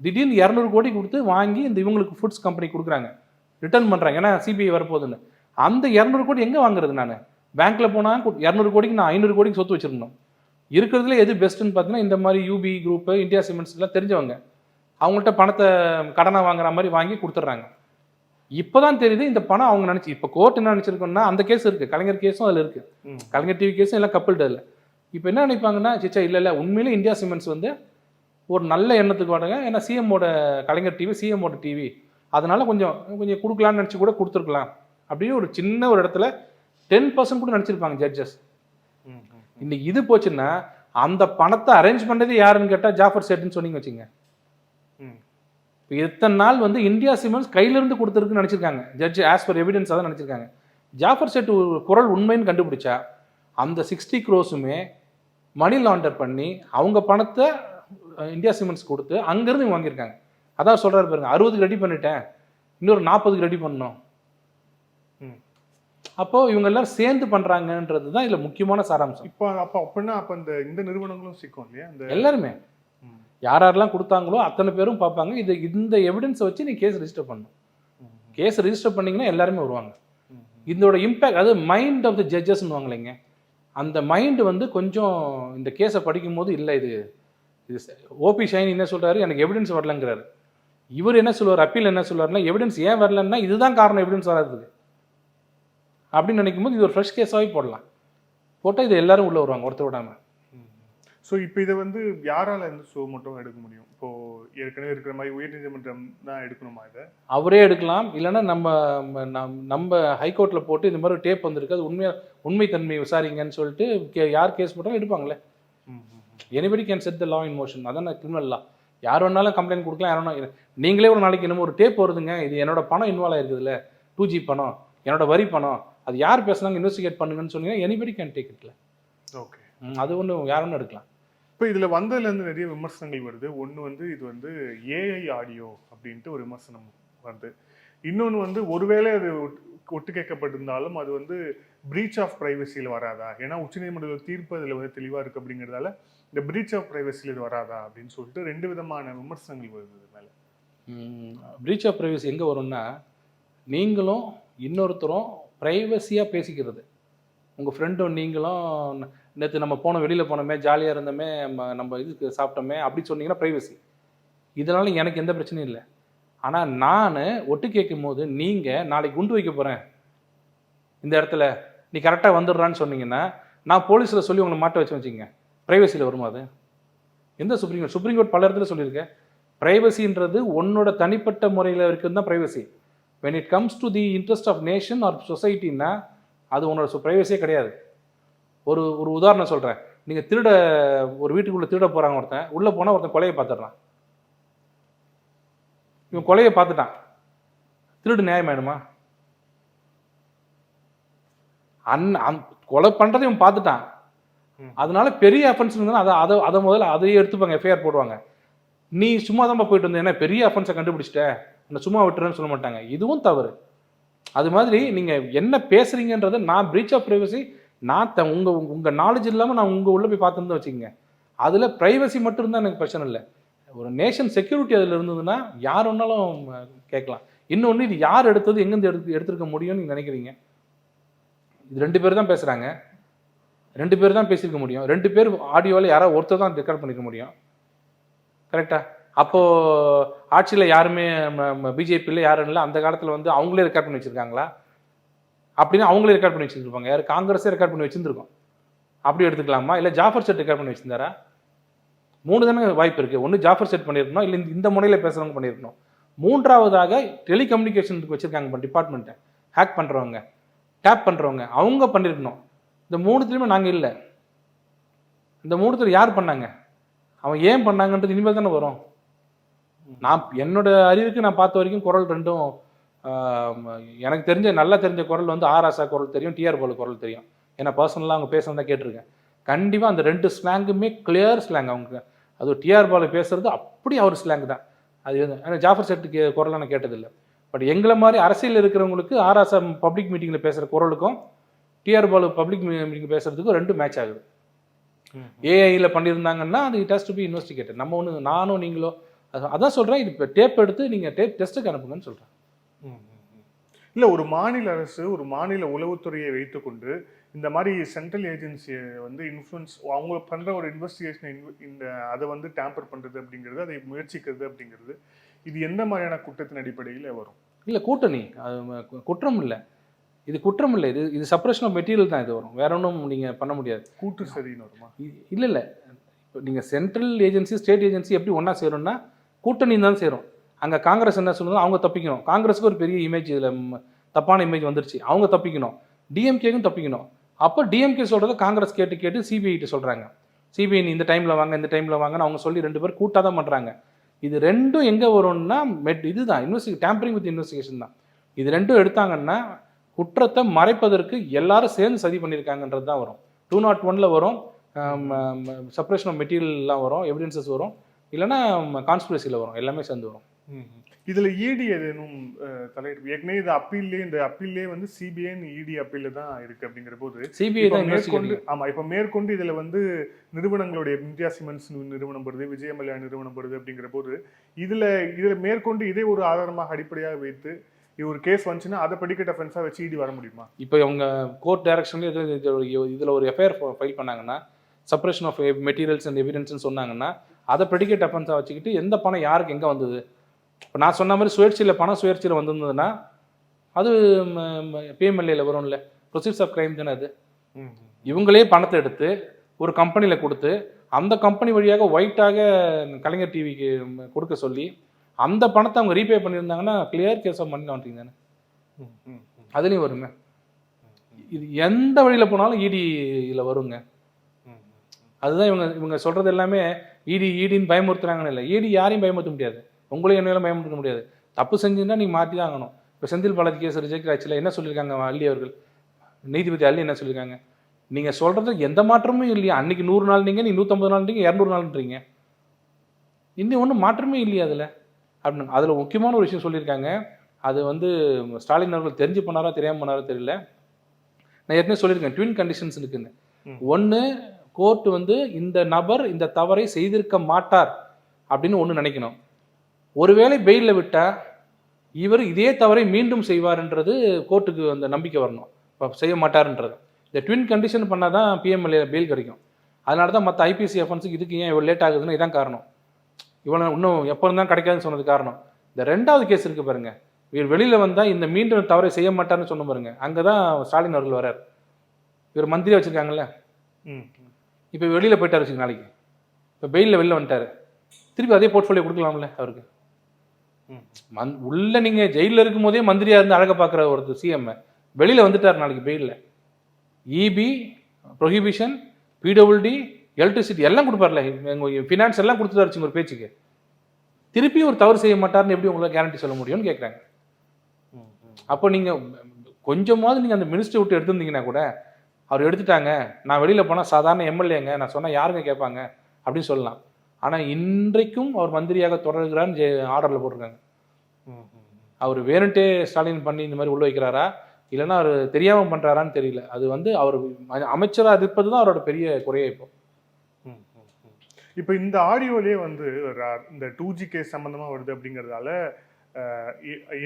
திடீர்னு 200 கோடி கொடுத்து வாங்கி இந்த இவங்களுக்கு ஃபுட்ஸ் கம்பெனி கொடுக்குறாங்க, ரிட்டர்ன் பண்ணுறாங்க, ஏன்னா சிபிஐ வரப்போகுதுன்னு. அந்த 200 கோடி எங்கே வாங்குறது? நான் பேங்க்கில் போனால் 200 கோடிக்கு நான் 500 கோடிக்கு சொத்து வச்சிருந்தோம். இருக்கிறதுல எது பெஸ்ட்டுன்னு பார்த்தீங்கன்னா இந்த மாதிரி யூபி குரூப்பு, இந்தியா சிமெண்ட்ஸ்லாம் தெரிஞ்சவங்க, அவங்கள்ட்ட பணத்தை கடனாக வாங்குற மாதிரி வாங்கி கொடுத்துட்றாங்க. இப்போ தான் தெரியுது இந்த பணம் அவங்க நினச்சி, இப்போ கோர்ட் என்ன நினச்சிருக்கோம்னா அந்த கேஸ் இருக்குது, கலைஞர் கேஸும் அதில் இருக்குது, கலைஞர் டிவி கேஸும் எல்லாம் கப்பிள்டு இல்லை. இப்போ என்ன நினைப்பாங்கன்னா சிச்சா இல்லை உண்மையிலே இந்தியா சிமெண்ட்ஸ் வந்து ஒரு நல்ல எண்ணத்துக்கு வாடகை, ஏன்னா சிஎம்மோட கலைஞர் டிவி சிஎம்மோட டிவி, அதனால கொஞ்சம் கொடுக்கலான்னு நினச்சி கூட கொடுத்துருக்கலாம் அப்படின்னு ஒரு சின்ன ஒரு இடத்துல 10% கூட நினச்சிருப்பாங்க ஜட்ஜஸ். இன்னைக்கு இது போச்சுன்னா அந்த பணத்தை அரேஞ்ச் பண்ணது யாருன்னு கேட்டால் ஜாஃபர் சேட்டுன்னு சொன்னீங்க வச்சுங்க. இப்போ எத்தனை நாள் வந்து இந்தியா சிமெண்ட்ஸ் கையிலிருந்து கொடுத்துருக்குன்னு நினச்சிருக்காங்க ஜட்ஜ், ஆஸ் பர் எவிடன்ஸ் தான் நினச்சிருக்காங்க. ஜாஃபர் சேட்டு ஒரு குரல் உண்மைன்னு கண்டுபிடிச்சா அந்த 60 crores மணி லாண்டர் பண்ணி அவங்க பணத்தை இந்தியா சிமெண்ட்ஸ் கொடுத்து அங்கேருந்து வாங்கியிருக்காங்க. அதான் சொல்கிறாரு பாருங்க, 60க்கு ரெடி பண்ணிட்டேன், இன்னொரு 40க்கு ரெடி பண்ணணும். அப்போ இவங்க எல்லாரும் சேர்ந்து பண்றாங்கன்றது தான் இதுல முக்கியமான சாராம்சம். இப்போ அப்படின்னா இந்த நிறுவனங்களும் சிக்கும் இல்லையா? எல்லாருமே யாரெல்லாம் கொடுத்தாங்களோ அத்தனை பேரும் பார்ப்பாங்க. இந்த எவிடன்ஸை வச்சு நீ கேஸ் ரெஜிஸ்டர் பண்ணணும். கேஸ் ரெஜிஸ்டர் பண்ணீங்கன்னா எல்லாருமே வருவாங்க. இதோட இம்பேக்ட், அது மைண்ட் ஆஃப் த ஜட்ஜஸ்ன்னு வாங்கலைங்க, அந்த மைண்டு வந்து கொஞ்சம் இந்த கேஸை படிக்கும் போது இல்லை இது ஓபி ஷைன் என்ன சொல்றாரு, எனக்கு எவிடன்ஸ் வரலங்கிறாரு. இவர் என்ன சொல்லுவார், அப்பீல் என்ன சொல்லுவாருன்னா எவிடன்ஸ் ஏன் வரலன்னா இதுதான் காரணம் எவிடன்ஸ் வராதுக்கு அப்படின்னு நினைக்கும் போது இது ஒரு ஃப்ரெஷ் கேஸாகவே போடலாம். போட்டால் இது எல்லாரும் உள்ளே வருவாங்க ஒருத்தர் விடாமல். ஸோ இப்போ இதை வந்து யாரால் மட்டும் எடுக்க முடியும்? இப்போ ஏற்கனவே இருக்கிற மாதிரி உயர்நீதிமன்றம் தான் எடுக்கணுமா? இதை அவரே எடுக்கலாம், இல்லைன்னா நம்ம ஹைகோர்ட்டில் போட்டு இந்த மாதிரி டேப் வந்திருக்கு, அது உண்மைத்தன்மை விசாரிங்கன்னு சொல்லிட்டு யார் கேஸ் போட்டாலும் எடுப்பாங்களே. Anybody can set the law in motion. அதான் கிரிமினல் லா. யார் வேணாலும் கம்ப்ளைண்ட் கொடுக்கலாம். யார் நீங்களே ஒரு நாளைக்கு என்னமோ ஒரு டேப் வருதுங்க, இது என்னோட பணம் இன்வால்வ் ஆயிருக்குதுல்ல, 2G பணம், என்னோட வரி பணம், அது யார் பேசுனாங்க இன்வெஸ்டிகேட் பண்ணுங்கன்னு சொன்னீங்கன்னா எனிபடி கேன் டேக் இட்ல. ஓகே, அது ஒன்று யார் ஒன்று எடுக்கலாம். இப்போ இதில் வந்ததுலேருந்து நிறைய விமர்சனங்கள் வருது. ஒன்று இது ஏஐ ஆடியோ அப்படின்ட்டு ஒரு விமர்சனம் வருது. இன்னொன்று ஒருவேளை அது ஒட்டு கேட்கப்பட்டிருந்தாலும் அது பிரீச் ஆஃப் பிரைவசியில் வராதா? ஏன்னா உச்சநீதிமன்றத்தில் தீர்ப்பு அதில் தெளிவாக இருக்குது அப்படிங்கிறதால இந்த பிரீச் ஆஃப் பிரைவசியில் இது வராதா அப்படின்னு சொல்லிட்டு 2 விதமான விமர்சனங்கள் வருது. மேலே பிரீச் ஆஃப் பிரைவசி எங்கே வரும்னா, நீங்களும் இன்னொருத்தரும் ப்ரைவசியாக பேசிக்கிறது. உங்கள் ஃப்ரெண்டும் நீங்களும் நேற்று நம்ம வெளியில் போனோமே, ஜாலியாக இருந்தோமே, நம்ம இதுக்கு சாப்பிட்டோமே அப்படி சொன்னீங்கன்னா ப்ரைவசி. இதனால் எனக்கு எந்த பிரச்சனையும் இல்லை. ஆனால் நான் ஒட்டு கேட்கும் போது நீங்கள் நாளைக்கு குண்டு வைக்க போகிறேன் இந்த இடத்துல, நீ கரெக்டாக வந்துடுறான்னு சொன்னீங்கன்னா நான் போலீஸில் சொல்லி உங்களை மாட்ட வச்சுங்க, ப்ரைவசியில் வருமா? அது எந்த சுப்ரீம் கோர்ட் பல இடத்துல சொல்லியிருக்கேன். ப்ரைவசின்றது உன்னோட தனிப்பட்ட முறையில் இருக்கிறது தான் privacy. when it comes to the interest of nation or society னா அது உன்னோட ப்ரைவசியே கிடையாது. ஒரு உதாரணம் சொல்கிறேன். நீங்கள் ஒரு வீட்டுக்குள்ளே திருட போகிறாங்க, ஒருத்தன் உள்ளே போனால் ஒருத்தன் கொலையை பார்த்துடுறான். இவன் கொலையை பார்த்துட்டான், திருடு நியாயமாயிடுமா? கொலை பண்ணுறதை இவன் பார்த்துட்டான், அதனால பெரிய அஃபென்ஸ் இருந்தால் அதை முதல்ல அதையே எடுத்துப்பாங்க, எஃப்ஐஆர் போடுவாங்க. நீ சும்மா தான் போயிட்டு வந்த, ஏன்னா பெரிய அஃபென்ஸை கண்டுபிடிச்சிட்ட, நான் சும்மா விட்டுறேன்னு சொல்ல மாட்டாங்க. இதுவும் தவறு. அது மாதிரி நீங்கள் என்ன பேசுகிறீங்கன்றதை நான் பிரீச் ஆஃப் ப்ரைவசி, நான் உங்கள் நாலேஜ் இல்லாமல் நான் உங்கள் உள்ளே போய் பார்த்துருந்து வச்சுக்கோங்க. அதில் ப்ரைவசி மட்டும் இருந்தால் எனக்கு பிரச்சனை இல்லை. ஒரு நேஷன் செக்யூரிட்டி அதில் இருந்ததுன்னா யார் வேணாலும் கேட்கலாம். இன்னொன்று, இது யார் எடுத்தது, எங்கேருந்து எடுத்துருக்க முடியும்னு நீங்கள் நினைக்கிறீங்க? இது 2 பேர் தான் பேசுகிறாங்க, 2 பேர் தான் பேசியிருக்க முடியும். 2 பேர் ஆடியோவில் யாராவது ஒருத்தர் தான் ரெக்கார்ட் பண்ணிக்க முடியும். கரெக்டாக? அப்போது ஆட்சியில் யாருமே பிஜேபியில் யாரும் இல்லை, அந்த காலத்தில் அவங்களே ரெக்கார்ட் பண்ணி வச்சுருக்காங்களா? அப்படின்னு அவங்களே ரெக்கார்ட் பண்ணி வச்சுருப்பாங்க. யார்? காங்கிரஸே ரெக்கார்ட் பண்ணி வச்சுருந்துருக்கோம். அப்படி எடுத்துக்கலாமா? இல்லை ஜாஃபர் செட் ரெக்கார்ட் பண்ணி வச்சுருந்தாரா? 3 தானே வாய்ப்பு இருக்குது. ஒன்று ஜாஃபர் செட் பண்ணியிருக்கணும், இல்லை இந்த முனையில் பேசுகிறவங்க பண்ணியிருக்கணும். 3ஆவதாக டெலிகம்யூனிகேஷனுக்கு வச்சுருக்காங்க டிபார்ட்மெண்ட்டை, ஹேக் பண்ணுறவங்க, டேப் பண்ணுறவங்க, அவங்க பண்ணியிருக்கணும். இந்த 3த்துலையுமே நாங்கள் இல்லை. இந்த 3த்துல யார் பண்ணாங்க, அவன் ஏன் பண்ணாங்கன்றது இனிமேல் தானே வரும். நான் என்னோட அறிவுக்கு நான் பார்த்த வரைக்கும் குரல் 2ம் எனக்கு நல்லா தெரிஞ்ச குரல் ஆர் ஆசா குரல் தெரியும், டிஆர் பாலு குரல் தெரியும். ஏன்னா பர்சனலாக அவங்க பேசுகிறதா கேட்டிருக்கேன். கண்டிப்பாக அந்த 2 ஸ்லாங்குமே கிளியர் ஸ்லாங். அவங்க அது டிஆர் பாலு பேசுறது அப்படி அவர் ஸ்லாங் தான். அது ஜாஃபர் செட்டுக்கு குரலாக நான் கேட்டதில்லை. பட் எங்களை மாதிரி அரசியல் இருக்கிறவங்களுக்கு ஆர் ஆசா பப்ளிக் மீட்டிங்கில் பேசுகிற குரலுக்கும் டிஆர் பாலு பப்ளிக் மீட்டிங் பேசுறதுக்கும் 2 மேட்ச் ஆகுது. ஏஐயில் பண்ணியிருந்தாங்கன்னா அது it has to be investigated. நம்ம ஒன்று நானோ நீங்களோ அதான் சொல்கிறேன். இது இப்போ டேப் எடுத்து நீங்கள் டெஸ்ட்டுக்கு அனுப்புங்கன்னு சொல்கிறேன். இல்லை, ஒரு மாநில அரசு ஒரு மாநில உளவுத்துறையை வைத்துக்கொண்டு இந்த மாதிரி சென்ட்ரல் ஏஜென்சியை வந்து இன்ஃப்ளூயன்ஸ் அவங்க பண்ணுற ஒரு இன்வெஸ்டிகேஷன் இந்த அதை வந்து டேம்பர் பண்ணுறது அப்படிங்கிறது, அதை முயற்சிக்கிறது அப்படிங்கிறது, இது எந்த மாதிரியான குற்றத்தின் அடிப்படையில் வரும்? இல்லை, கூட்டணி அது குற்றம் இல்லை. இது குற்றம் இல்லை. இது சப்ரேஷன் ஆஃப் மெட்டீரியல் தான் இது வரும். வேற ஒன்றும் நீங்கள் பண்ண முடியாது. கூட்டு சரின்னு வருமா? இல்லை. இப்போ நீங்கள் சென்ட்ரல் ஏஜென்சி ஸ்டேட் ஏஜென்சி எப்படி ஒன்றா சேரும்னா கூட்டணி தான் சேரும். அங்கே காங்கிரஸ் என்ன சொல்லுதோ அவங்க தப்பிக்கணும். காங்கிரஸுக்கு ஒரு பெரிய இமேஜ், இதில் தப்பான இமேஜ் வந்துருச்சு, அவங்க தப்பிக்கணும். டிஎம்கேக்கும் தப்பிக்கணும். அப்போ டிஎம்கே சொல்கிறத காங்கிரஸ் கேட்டு சிபிஐட்டு சொல்கிறாங்க. சிபிஐ இந்த டைமில் வாங்க, இந்த டைமில் வாங்கன்னு அவங்க சொல்லி 2 பேர் கூட்டாக தான் பண்ணுறாங்க. இது 2ம் எங்கே வரும்னா இதுதான் டேம்பரிங் வித் இன்வெஸ்டிகேஷன் தான். இது 2ம் எடுத்தாங்கன்னா குற்றத்தை மறைப்பதற்கு எல்லாரும் சேர்ந்து சதி பண்ணியிருக்காங்கன்றது தான் வரும். 201 வரும், சப்ரேஷன் ஆஃப் மெட்டீரியல்லாம் வரும், எவிடன்சஸ் வரும், இல்லைன்னா கான்ஸ்பிரசியில் வரும், எல்லாமே சேர்ந்து வரும். இதில் இடி ஏதேனும் தலையிட்டு ஏற்கனவே இந்த அப்பீல்லே வந்து சிபிஐ இடி அப்பீல் தான் இருக்கு. அப்படிங்கிற போது சிபிஐ தான் மேற்கொண்டு இப்போ மேற்கொண்டு இதில் வந்து நிறுவனங்களுடைய இந்தியா சிமெண்ட்ஸ் நிறுவனம் வருது, விஜயமல்யா நிறுவனம் வருது. அப்படிங்கிற போது இதில் மேற்கொண்டு இதே ஒரு ஆதாரமாக அடிப்படையாக வைத்து ஒரு கேஸ் வந்துச்சுன்னா அதை ப்ரெடிகேட் அஃபென்ஸாக வச்சு இடி வர முடியுமா? இப்போ அவங்க கோர்ட் டைரக்ஷன்லேயே இதில் ஒரு எஃப்ஐஆர் ஃபைல் பண்ணாங்கன்னா, செப்பரேஷன் ஆஃப் மெட்டீரியல்ஸ் அண்ட் எவிடன்ஸ்னு சொன்னாங்கன்னா, அதை ப்ரெடிகேட் அஃபென்ஸாக வச்சுக்கிட்டு எந்த பணம் யாருக்கு எங்கே வந்தது, இப்போ நான் சொன்ன மாதிரி சுயேட்சையில் பணம் சுயேட்சையில் வந்திருந்ததுன்னா அது பிஎம்எல்ஏல வரும்ல, ப்ரொசீட்ஸ் ஆஃப் கிரைம் தானே அது. இவங்களே பணத்தை எடுத்து ஒரு கம்பெனியில் கொடுத்து அந்த கம்பெனி வழியாக ஒயிட்டாக கலைஞர் டிவிக்கு கொடுக்க சொல்லி அந்த பணத்தை அவங்க ரீபே பண்ணியிருந்தாங்கன்னா clear case of money laundering தானே. அதுலேயும் வருங்க. இது எந்த வழியில் போனாலும் இடியில் வருங்க. அதுதான் இவங்க சொல்கிறது எல்லாமே ஈடின்னு பயமுறுத்துறாங்கன்னு இல்லை. ஈடி யாரையும் பயமுறுத்த முடியாது, உங்களையும் என்னையும் பயமுறுத்த முடியாது. தப்பு செஞ்சுன்னா நீங்கள் மாற்றி தான் ஆகணும். இப்போ செந்தில் பாலாஜி கேஸ் ரிஜெக்ட் ஆச்சுல, என்ன சொல்லியிருக்காங்க அள்ளி அவர்கள், நீதிபதி அள்ளி என்ன சொல்லியிருக்காங்க, நீங்கள் சொல்கிறது எந்த மாற்றமும் இல்லையா, அன்றைக்கி 100 நாள் நீங்கள் 150 நாள் நீங்கள் 200 நாள்ன்றீங்க, இன்னும் ஒன்றும் மாற்றமே இல்லையா அதில் அப்படின்னு. அதில் முக்கியமான ஒரு விஷயம் சொல்லியிருக்காங்க. அது வந்து ஸ்டாலின் அவர்கள் தெரிஞ்சு பண்ணாரா தெரியாமல் பண்ணாரா தெரியல. நான் ஏற்கனவே சொல்லியிருக்கேன், ட்வின் கண்டிஷன்ஸ் இருக்குன்னு. ஒன்று, கோர்ட் வந்து இந்த நபர் இந்த தவறை செய்திருக்க மாட்டார் அப்படின்னு ஒன்று நினைக்கணும். ஒருவேளை பெயிலில் விட்டால் இவர் இதே தவறை மீண்டும் செய்வார்ன்றது கோர்ட்டுக்கு அந்த நம்பிக்கை வரணும், செய்ய மாட்டார்ன்றது. இந்த ட்வின் கண்டிஷன் பண்ணால் தான் பிஎம்எல்ஏ பெயில் கிடைக்கும். அதனால தான் மற்ற ஐபிசி அஃபென்ஸுக்கு இதுக்கு ஏன் இவ்வளோ லேட் ஆகுதுன்னு இதான் காரணம். இவ்வளோ இன்னும் எப்போ இருந்தால் கிடைக்காதுன்னு சொன்னது காரணம். இந்த 2வது கேஸ் இருக்குது பாருங்கள், இவர் வெளியில் வந்தால் இந்த மீண்டும் தவறை செய்ய மாட்டார்னு சொன்ன பாருங்க, அங்கே தான் ஸ்டாலின் அவர்கள் வர்றார். இவர் மந்திரியாக வச்சுருக்காங்கல்ல, இப்போ வெளியில் போயிட்டார் வச்சுக்க, நாளைக்கு இப்போ பெயிலில் வெளில வந்துட்டார், திருப்பி அதே போர்ட்ஃபோலியோ கொடுக்கலாம்ல அவருக்கு. உள்ள நீங்கள் ஜெயிலில் இருக்கும் போதே மந்திரியாக இருந்து அழகாக பார்க்குற ஒருத்தர் சிஎம் வெளியில் வந்துட்டார் நாளைக்கு பெயிலில். இபி, ப்ரொஹிபிஷன், பிடபிள்டி, எலக்ட்ரிசிட்டி எல்லாம் கொடுப்பார்ல, எங்கள் ஃபினான்ஸ் எல்லாம் கொடுத்துட்டாருச்சுங்க ஒரு பேச்சுக்கு. திருப்பியும் ஒரு தவறு செய்ய மாட்டார்னு எப்படி உங்களால் கேரண்டி சொல்ல முடியும்னு கேட்குறாங்க. அப்போ நீங்கள் கொஞ்சமாவது நீங்கள் அந்த மினிஸ்டர் விட்டு எடுத்துருந்தீங்கன்னா கூட, அவர் எடுத்துட்டாங்க, நான் வெளியில் போனால் சாதாரண எம்எல்ஏங்க, நான் சொன்னால் யாருங்க கேட்பாங்க அப்படின்னு சொல்லலாம். ஆனால் இன்றைக்கும் அவர் மந்திரியாக தொடர்கிறான்னு ஆர்டரில் போட்டிருக்காங்க. அவர் வேணுன்ட்டே ஸ்டாலின் பண்ணி இந்த மாதிரி உள்ள வைக்கிறாரா, இல்லைன்னா அவர் தெரியாமல் பண்ணுறாரான்னு தெரியல. அது வந்து அவர் அமைச்சராக இருப்பது தான் அவரோட பெரிய குறையே. இப்போ இந்த ஆடியோலேயே வந்து இந்த 2G கேஸ் சம்மந்தமாக வருது அப்படிங்கிறதால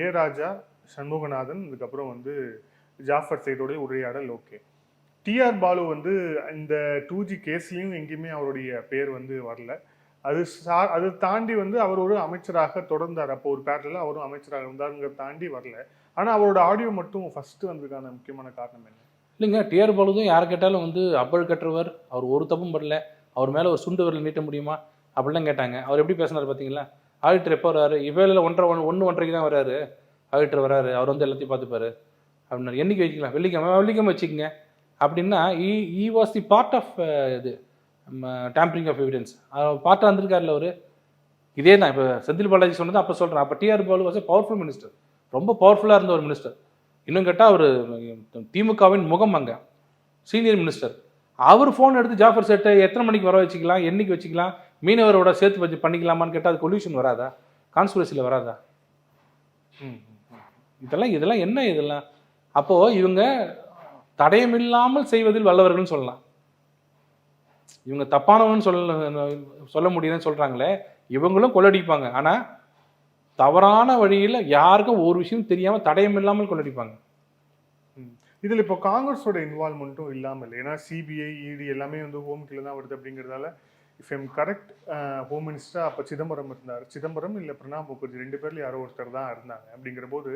ஏ ராஜா, சண்முகநாதன், இதுக்கப்புறம் வந்து ஜாஃபர் சைடோடைய உரையாடல் ஓகே. டிஆர் பாலு வந்து இந்த 2G கேஸ்லையும் எங்கேயுமே அவருடைய பேர் வந்து வரல. அது தாண்டி வந்து அவர் ஒரு அமைச்சராக தொடர்ந்தார். அப்போ ஒரு பேட்டர்ல அவரும் அமைச்சராக இருந்தாருங்கிறத தாண்டி வரல. ஆனால் அவரோட ஆடியோ மட்டும் ஃபர்ஸ்ட் வந்ததுக்கான முக்கியமான காரணம் என்ன? இல்லைங்க, டிஆர் பாலு தான் யாரை கேட்டாலும் வந்து அப்பல் கட்டுறவர், அவர் ஒரு தப்பும் பண்ணல, அவர் மேலே ஒரு சுண்டு வரல நீட்ட முடியுமா அப்படிலாம் கேட்டாங்க. அவர் எப்படி பேசினார் பார்த்தீங்களா? ஆடிட்டர் எப்போ வர்றாரு, இவ்வேளையில் 1:30 தான் வர்றாரு, ஆடிட்டர் வர்றாரு, அவர் வந்து எல்லாத்தையும் பார்த்துப்பாரு அப்படின்னாரு. என்னைக்கு வச்சுக்கலாம், வெள்ளிக்கிழமை வச்சுக்கோங்க அப்படின்னா, he was the part of இது டேம்பரிங் ஆஃப் எவிடன்ஸ் பார்ட்டாக இருந்திருக்காருல அவர். இதே தான் இப்போ செந்தில் பாலாஜி சொன்னது அப்போ சொல்கிறேன். அப்போ TR Baalu was powerful minister, ரொம்ப பவர்ஃபுல்லாக இருந்த ஒரு மினிஸ்டர். இன்னும் கேட்டால் அவர் திமுகவின் முகம், அங்கே சீனியர் மினிஸ்டர். அவர் ஃபோன் எடுத்து ஜாஃபர் சேட்டை எத்தனை மணிக்கு வர வச்சுக்கலாம், என்னைக்கு வச்சுக்கலாம், மீனவரோட சேர்த்து வச்சு பண்ணிக்கலாமான்னு கேட்டால் அது கொல்யூஷன் வராதா, கான்ஸ்பிரசியில் வராதா? இதெல்லாம் என்ன இதெல்லாம்? அப்போது இவங்க தடயமில்லாமல் செய்வதில் வல்லவர்கள்னு சொல்லலாம். இவங்க தப்பானவன்னு சொல்ல முடியுதுன்னு சொல்றாங்களே, இவங்களும் கொள்ளடிப்பாங்க. ஆனா தவறான வழியில் யாருக்கும் ஒரு விஷயம் தெரியாம தடயம் இல்லாமல் கொள்ளடிப்பாங்க. இதில் இப்போ காங்கிரஸோட இன்வால்மெண்ட்டும் இல்லாமல், ஏன்னா சிபிஐ இடி எல்லாமே வந்து ஹோம் கீழே தான் வருது அப்படிங்கிறதால, if am correct, home minister அப்போ சிதம்பரம் இருந்தார். சிதம்பரம் இல்லை பிரணாப் முகர்ஜி, 2 பேர்ல யாரோ ஒருத்தர் தான் இருந்தாங்க. அப்படிங்கிற போது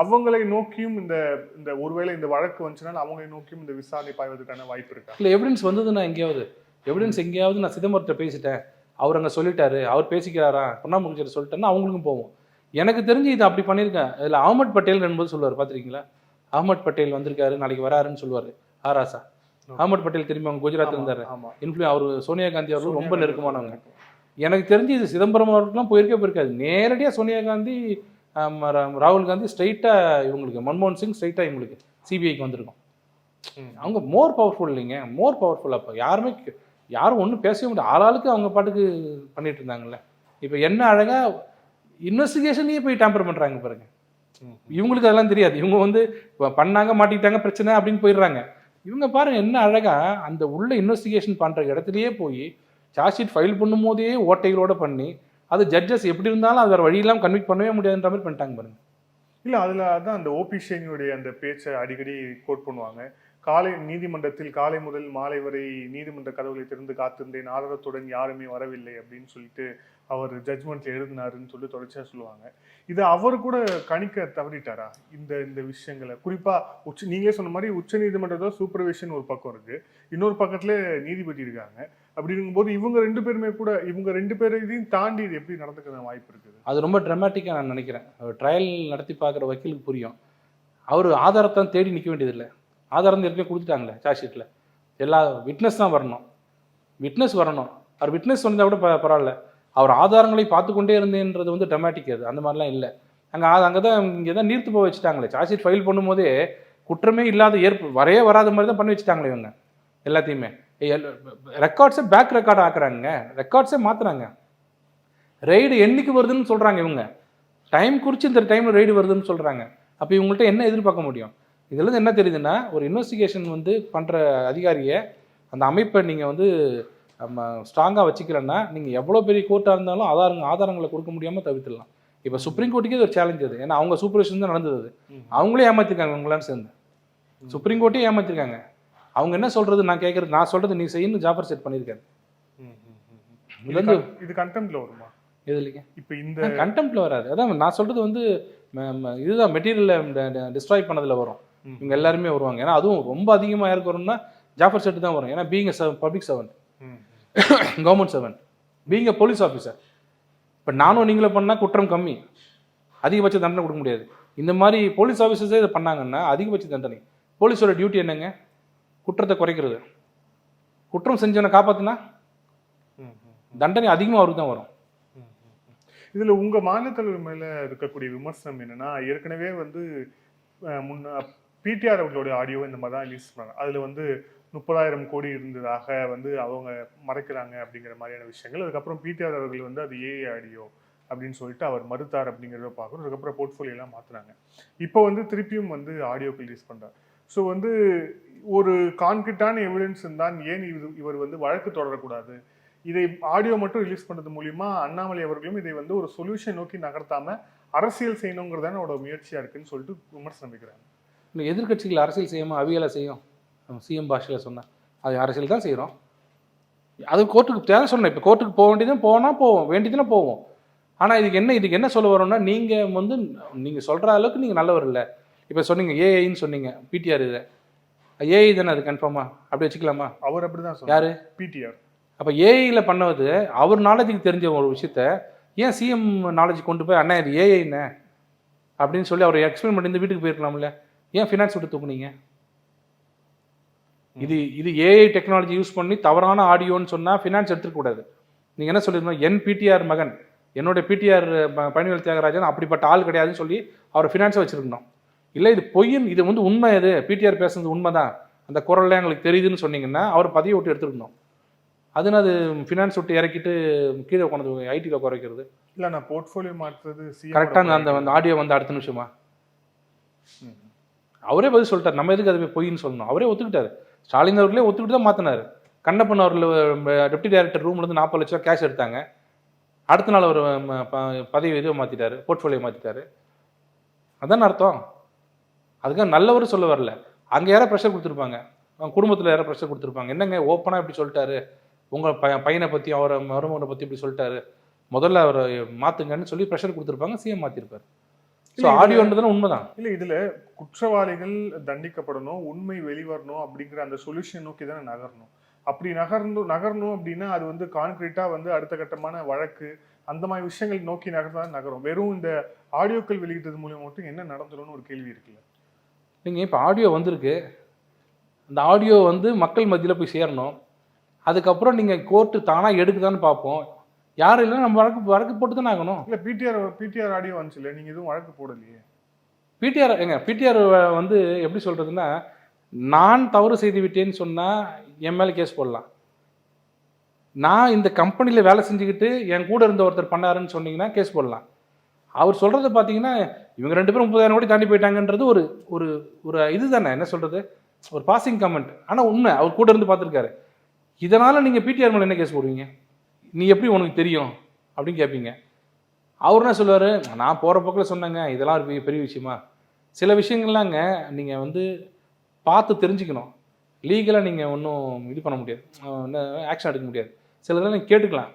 அவங்களை நோக்கியும் இந்த ஒருவேளை இந்த வழக்கு வந்துச்சுன்னா அவங்களை நோக்கியும் இந்த விசாரணை பாய்வதற்கான வாய்ப்பு இருக்கா? இல்லை, எவிடன்ஸ் வந்ததுன்னா எங்கேயாவது நான் சிதம்பரத்தை பேசிட்டேன், அவர் அங்கே சொல்லிட்டாரு, அவர் பேசிக்கிறாரா, பிரணாப் முகர்ஜி சொல்லிட்டேன்னா அவங்களுக்கும் போவோம். எனக்கு தெரிஞ்சு இது அப்படி பண்ணியிருக்கேன். இதில் அகமது பட்டேல் என்பது சொல்லுவார், பார்த்துருக்கீங்களா? அகமது பட்டேல் வந்திருக்காரு, நாளைக்கு வராருன்னு சொல்லுவாரு. ஆராசா அகமது பட்டேல் திரும்பி அவங்க குஜராத் இருந்தாரு. அவர் சோனியா காந்தி அவர்கள் ரொம்ப நெருக்கமானவங்க. எனக்கு தெரிஞ்சு இது சிதம்பரம் அவர்களுக்குலாம் போயிருக்காது. நேரடியாக சோனியா காந்தி, ராகுல் காந்தி ஸ்ட்ரைட்டாக இவங்களுக்கு, மன்மோகன் சிங் ஸ்ட்ரைட்டாக இவங்களுக்கு சிபிஐக்கு வந்திருக்கும். அவங்க மோர் பவர்ஃபுல் இல்லைங்க, மோர் பவர்ஃபுல். அப்போ யாரும் ஒன்றும் பேசவே முடியாது. ஆளாளுக்கு அவங்க பாட்டுக்கு பண்ணிட்டு இருந்தாங்கல்ல. இப்போ என்ன அழகா இன்வெஸ்டிகேஷனையே போய் டேம்பர் பண்ணுறாங்க பாருங்க. இவங்களுக்கு அதெல்லாம் தெரியாது. இவங்க வந்து பண்ணாங்க, மாட்டிக்கிட்டாங்க, பிரச்சனை அப்படின்னு போயிடுறாங்க. இவங்க பாருங்க என்ன அழகா அந்த உள்ள இன்வெஸ்டிகேஷன் பண்ற இடத்துலயே போய் சார்ஜ் ஷீட் ஃபைல் பண்ணும் போதே ஓட்டைகளோட பண்ணி, அது ஜட்ஜஸ் எப்படி இருந்தாலும் அது வேற வழியெல்லாம் கன்விக்ட் பண்ணவே முடியாதுன்ற மாதிரி பண்ணிட்டாங்க பாருங்க. இல்லை, அதில் அதான் அந்த ஓபி சேனியுடைய அந்த பேச்சை அடிக்கடி கோட் பண்ணுவாங்க. நீதிமன்றத்தில் காலை முதல் மாலை வரை நீதிமன்ற கதவுகளை திறந்து காத்திருந்தேன், ஆதாரத்துடன் யாருமே வரவில்லை அப்படின்னு சொல்லிட்டு அவர் ஜட்ஜ்மெண்ட்ல எழுதினாருன்னு சொல்லி தொடர்ச்சியா சொல்லுவாங்க. இதை அவர் கூட கணிக்க தவறிட்டாரா இந்த விஷயங்களை? குறிப்பா நீங்களே சொன்ன மாதிரி உச்ச நீதிமன்றத்தோட சூப்பர்விஷன் ஒரு பக்கம் இருக்கு, இன்னொரு பக்கத்துல நீதிபதி இருக்காங்க. அப்படிங்கும்போது இவங்க ரெண்டு பேரையும் தாண்டி இது எப்படி நடந்துக்கிற வாய்ப்பு இருக்குது? அது ரொம்ப ட்ராமாட்டிக்கா நான் நினைக்கிறேன். ட்ரையல் நடத்தி பார்க்குற வக்கீலுக்கு புரியும். அவர் ஆதாரத்தை தேடி நிற்க வேண்டியதில்லை. ஆதாரம் ஏற்கனவே கொடுத்துட்டாங்களே சார்ஜ் ஷீட்டில். எல்லா விட்னஸ் தான் வரணும். அவர் விட்னஸ் வந்தால் கூட பரவாயில்ல. அவர் ஆதாரங்களை பார்த்து கொண்டே இருந்தேன்றது வந்து ட்ராமாட்டிக். அது அந்த மாதிரிலாம் இல்லை. அங்கே தான் இங்கே தான் நீர்த்து போக வச்சுட்டாங்களே. சார்ஜ் ஷீட் ஃபைல் பண்ணும்போதே குற்றமே இல்லாத வராத மாதிரி தான் பண்ணி வச்சுட்டாங்களே இவங்க எல்லாத்தையுமே. ரெக்கார்ட்ஸை பேக் ரெக்கார்ட் ஆக்குறாங்க, ரெக்கார்ட்ஸே மாற்றுறாங்க. ரெய்டு என்னைக்கு வருதுன்னு சொல்கிறாங்க இவங்க. டைம் குறித்து இந்த டைமில் ரெய்டு வருதுன்னு சொல்கிறாங்க. அப்போ இவங்கள்ட்ட என்ன எதிர்பார்க்க முடியும்? இதுலேருந்து என்ன தெரியுதுன்னா, ஒரு இன்வெஸ்டிகேஷன் வந்து பண்ணுற அதிகாரியை, அந்த அமைப்பை நீங்கள் வந்து ஸ்ட்ராங்காக வச்சுக்கலன்னா நீங்கள் எவ்வளோ பெரிய கோர்ட்டாக இருந்தாலும் ஆதாரங்களை கொடுக்க முடியாமல் தவிர்த்துடலாம். இப்போ சுப்ரீம் கோர்ட்டுக்கே ஒரு சேலஞ்ச் அது. ஏன்னா அவங்க சூப்பர்விஷன் தான் நடந்தது. அது அவங்களே ஏமாற்றிருக்காங்க, இவங்களாம் சேர்ந்து சுப்ரீம் கோர்ட்டே ஏமாற்றிருக்காங்க. அவங்க என்ன சொல்கிறது, நான் சொல்கிறது நீ செய்யணும் ஜாஃபர் செட் பண்ணியிருக்காரு. இது கண்டெம்ப்ட்ல வருமா? எதுலைங்க? இப்போ இந்த கண்டெம்ப்ட்ல வராது. அதான் நான் சொல்கிறது வந்து இதுதான் மெட்டீரியலை டிஸ்ட்ராய் பண்ணதில் வரும். இவங்க எல்லாருமே வருவாங்க. ஏன்னா அதுவும் ரொம்ப அதிகமாக யாருக்கு வரும்னா ஜாஃபர் செட்டு தான் வரும். ஏன்னா being public servant, government servant, being police officer. இப்போ நானும் நீங்களும் பண்ணால் குற்றம் கம்மி, அதிகபட்ச தண்டனை கொடுக்க முடியாது. இந்த மாதிரி போலீஸ் ஆஃபீஸர்ஸே இதை பண்ணாங்கன்னா அதிகபட்ச தண்டனை. போலீஸோட டியூட்டி என்னங்க? குற்றத்தை குறைக்கிறது. குற்றம் செஞ்சவனை காப்பாற்றினா தண்டனை அதிகமாக அவருக்கு தான் வரும். இதில் உங்கள் மாநில தலைவர் மேலே இருக்கக்கூடிய விமர்சனம் என்னென்னா, ஏற்கனவே வந்து பிடிஆர் அவர்களுடைய ஆடியோ இந்த மாதிரி தான் ரிலீஸ் பண்ணாங்க. அதில் வந்து 30,000 கோடி இருந்ததாக வந்து அவங்க மறைக்கிறாங்க அப்படிங்கிற மாதிரியான விஷயங்கள். அதுக்கப்புறம் பிடிஆர் அவர்கள் வந்து அது ஏஐ ஆடியோ அப்படின்னு சொல்லிட்டு அவர் மறுத்தார் அப்படிங்கிறத பார்க்குறோம். அதுக்கப்புறம் போர்ட்ஃபோலியோலாம் மாற்றினாங்க. இப்போ வந்து திருப்பியும் வந்து ஆடியோக்கு ரிலீஸ் பண்ணுறார். ஸோ வந்து ஒரு கான்கிரீட்டான எவிடன்ஸ் இருந்தால் ஏன் இவர் வந்து வழக்கு தொடரக்கூடாது? இதை ஆடியோ மட்டும் ரிலீஸ் பண்ணுறது மூலிமா அண்ணாமலை அவர்களும் இதை வந்து ஒரு சொல்யூஷன் நோக்கி நகர்த்தாம அரசியல் செய்யணுங்கிறதான அவரோட முயற்சியாக இருக்குன்னு சொல்லிட்டு விமர்சனம் வைக்கிறாங்க. இல்லை, எதிர்கட்சிகள் அரசியல் செய்யாமல் அவியலை செய்யும். சிஎம் பாஷையில் சொன்னேன், அது அரசியல் தான் செய்கிறோம். அது கோர்ட்டுக்கு தேவை சொன்னேன். இப்போ கோர்ட்டுக்கு போக வேண்டியதும் போவோம், வேண்டியதுன்னா போவோம். ஆனால் இதுக்கு என்ன சொல்ல வரோம்னா, நீங்கள் சொல்கிற அளவுக்கு நீங்கள் நல்லவர் இல்லை. இப்போ சொன்னீங்க ஏஐன்னு சொன்னீங்க, பிடிஆர் இதை ஏஐ தானே, அது கன்ஃபார்மா அப்படி வச்சுக்கலாமா? அவர் அப்படி தான் சொன்னார். யார்? பிடிஆர். அப்போ ஏஐயில் பண்ணது அவர் நாலேஜுக்கு தெரிஞ்ச ஒரு விஷயத்த ஏன் சிஎம் நாலேஜ் கொண்டு போய் அண்ணா இது ஏஐன்னு அப்படின்னு சொல்லி அவர் எக்ஸ்பிளைன் பண்ணி இந்த வீட்டுக்கு போயிருக்கலாம்ல? ஏன் ஃபினான்ஸ் விட்டு தூக்குனீங்க? இது ஏஐ டெக்னாலஜி யூஸ் பண்ணி தவறான ஆடியோன்னு சொன்னால் ஃபினான்ஸ் எடுத்துக்கூடாது. நீங்கள் என்ன சொல்லியிருந்தோம், என் பிடிஆர் மகன், என்னோட பிடிஆர் பழனிவேல் தியாகராஜன் அப்படிப்பட்ட ஆள் கிடையாதுன்னு சொல்லி அவர் ஃபினான்ஸை வச்சுருக்கணும். இல்லை இது பொய்யின், இது வந்து உண்மை, இது பிடிஆர் பேசுறது உண்மை தான், அந்த குரல்லாம் எங்களுக்கு தெரியுதுன்னு சொன்னீங்கன்னா அவர் பதவியை விட்டு எடுத்துருக்கணும். அதுன்னு அது ஃபினான்ஸ் விட்டு இறக்கிட்டு கீழே கொண்டு ஐடியில் குறைக்கிறது இல்லை. நான் போர்ட்ஃபோலியோ மாற்றுறது கரெக்டாக அந்த ஆடியோ வந்து அடுத்த நிமிஷமா அவரே பதில் சொல்லிட்டார். நம்ம எதுக்கு அது பொய்ன்னு சொல்லணும்? அவரே ஒத்துக்கிட்டாரு. ஸ்டாலின் அவர்களே ஒத்துக்கிட்டு தான் மாற்றினார். கண்ணப்பன் அவர்கள் டெப்டி டைரக்டர் ரூம்லேருந்து 40 லட்சம் கேஷ் எடுத்தாங்க. அடுத்த நாள் அவர் பதவி இதுவை மாற்றிட்டாரு, போர்ட்ஃபோலியோ மாற்றிட்டாரு. அதான் அர்த்தம். அதுக்காக நல்லவர் சொல்ல வரல. அங்கே யாரோ ப்ரெஷர் கொடுத்துருப்பாங்க, அவங்க குடும்பத்தில் யாரோ ப்ரெஷர் கொடுத்துருப்பாங்க. என்னங்க ஓப்பனாக இப்படி சொல்லிட்டாரு, உங்கள் பையனை பற்றி அவரை மருமகனை பற்றி இப்படி சொல்லிட்டாரு, முதல்ல அவரை மாற்றுங்கன்னு சொல்லி ப்ரெஷர் கொடுத்துருப்பாங்க. சிஎம் மாற்றிருப்பார். ஸோ ஆடியோன்றதுலாம் உண்மைதான். இல்லை, இதில் குற்றவாளிகள் தண்டிக்கப்படணும், உண்மை வெளிவரணும் அப்படிங்கிற அந்த சொல்யூஷன் நோக்கி தானே நகரணும். அப்படி நகரணும் அப்படின்னா அது வந்து கான்கிரீட்டாக வந்து அடுத்த கட்டமான வழக்கு அந்த மாதிரி விஷயங்கள் நோக்கி நகர்தான் நகரும். வெறும் இந்த ஆடியோக்கள் வெளியிட்டது மூலியம் மட்டும் என்ன நடந்துரும்னு ஒரு கேள்வி இருக்குல்ல. நீங்கள் இப்போ ஆடியோ வந்திருக்கு, அந்த ஆடியோ வந்து மக்கள் மத்தியில் போய் சேரணும். அதுக்கப்புறம் நீங்கள் கோர்ட்டு தானாக எடுக்குதான்னு பார்ப்போம். யாரும் இல்லை, நம்ம வழக்கு போட்டு தானே ஆகணும். இல்லை, பிடிஆர் ஆடியோ வந்துச்சு இல்லை, நீங்கள் எதுவும் வழக்கு போடலையே. பிடிஆர் வந்து எப்படி சொல்கிறதுன்னா, நான் தவறு செய்து விட்டேன்னு சொன்னால் என் மேலே கேஸ் போடலாம். நான் இந்த கம்பெனியில் வேலை செஞ்சுக்கிட்டு என் கூட இருந்த ஒருத்தர் பண்ணாருன்னு சொன்னீங்கன்னா கேஸ் போடலாம். அவர் சொல்கிறத பார்த்தீங்கன்னா இவங்க 2 பேரும் 30,000 கோடி தாண்டி போயிட்டாங்கன்றது ஒரு ஒரு ஒரு இது தானே, என்ன சொல்கிறது, ஒரு பாசிங் கமெண்ட். ஆனால் உண்மை, அவர் கூட இருந்து பார்த்துருக்காரு. இதனால் நீங்கள் பிடிஆர் மேலே என்ன கேஸ் போடுவீங்க? நீ எப்படி உனக்கு தெரியும் அப்படின்னு கேட்பீங்க. அவர் என்ன சொல்லுவார், நான் போகிற போக்கில் சொன்னேங்க, இதெல்லாம் ஒரு பெரிய விஷயமா? சில விஷயங்கள்லாங்க நீங்கள் வந்து பார்த்து தெரிஞ்சுக்கணும். லீகலாக நீங்கள் ஒன்றும் இது பண்ண முடியாது, ஆக்ஷன் எடுக்க முடியாது. சிலதெல்லாம் நீங்கள் கேட்டுக்கலாம்.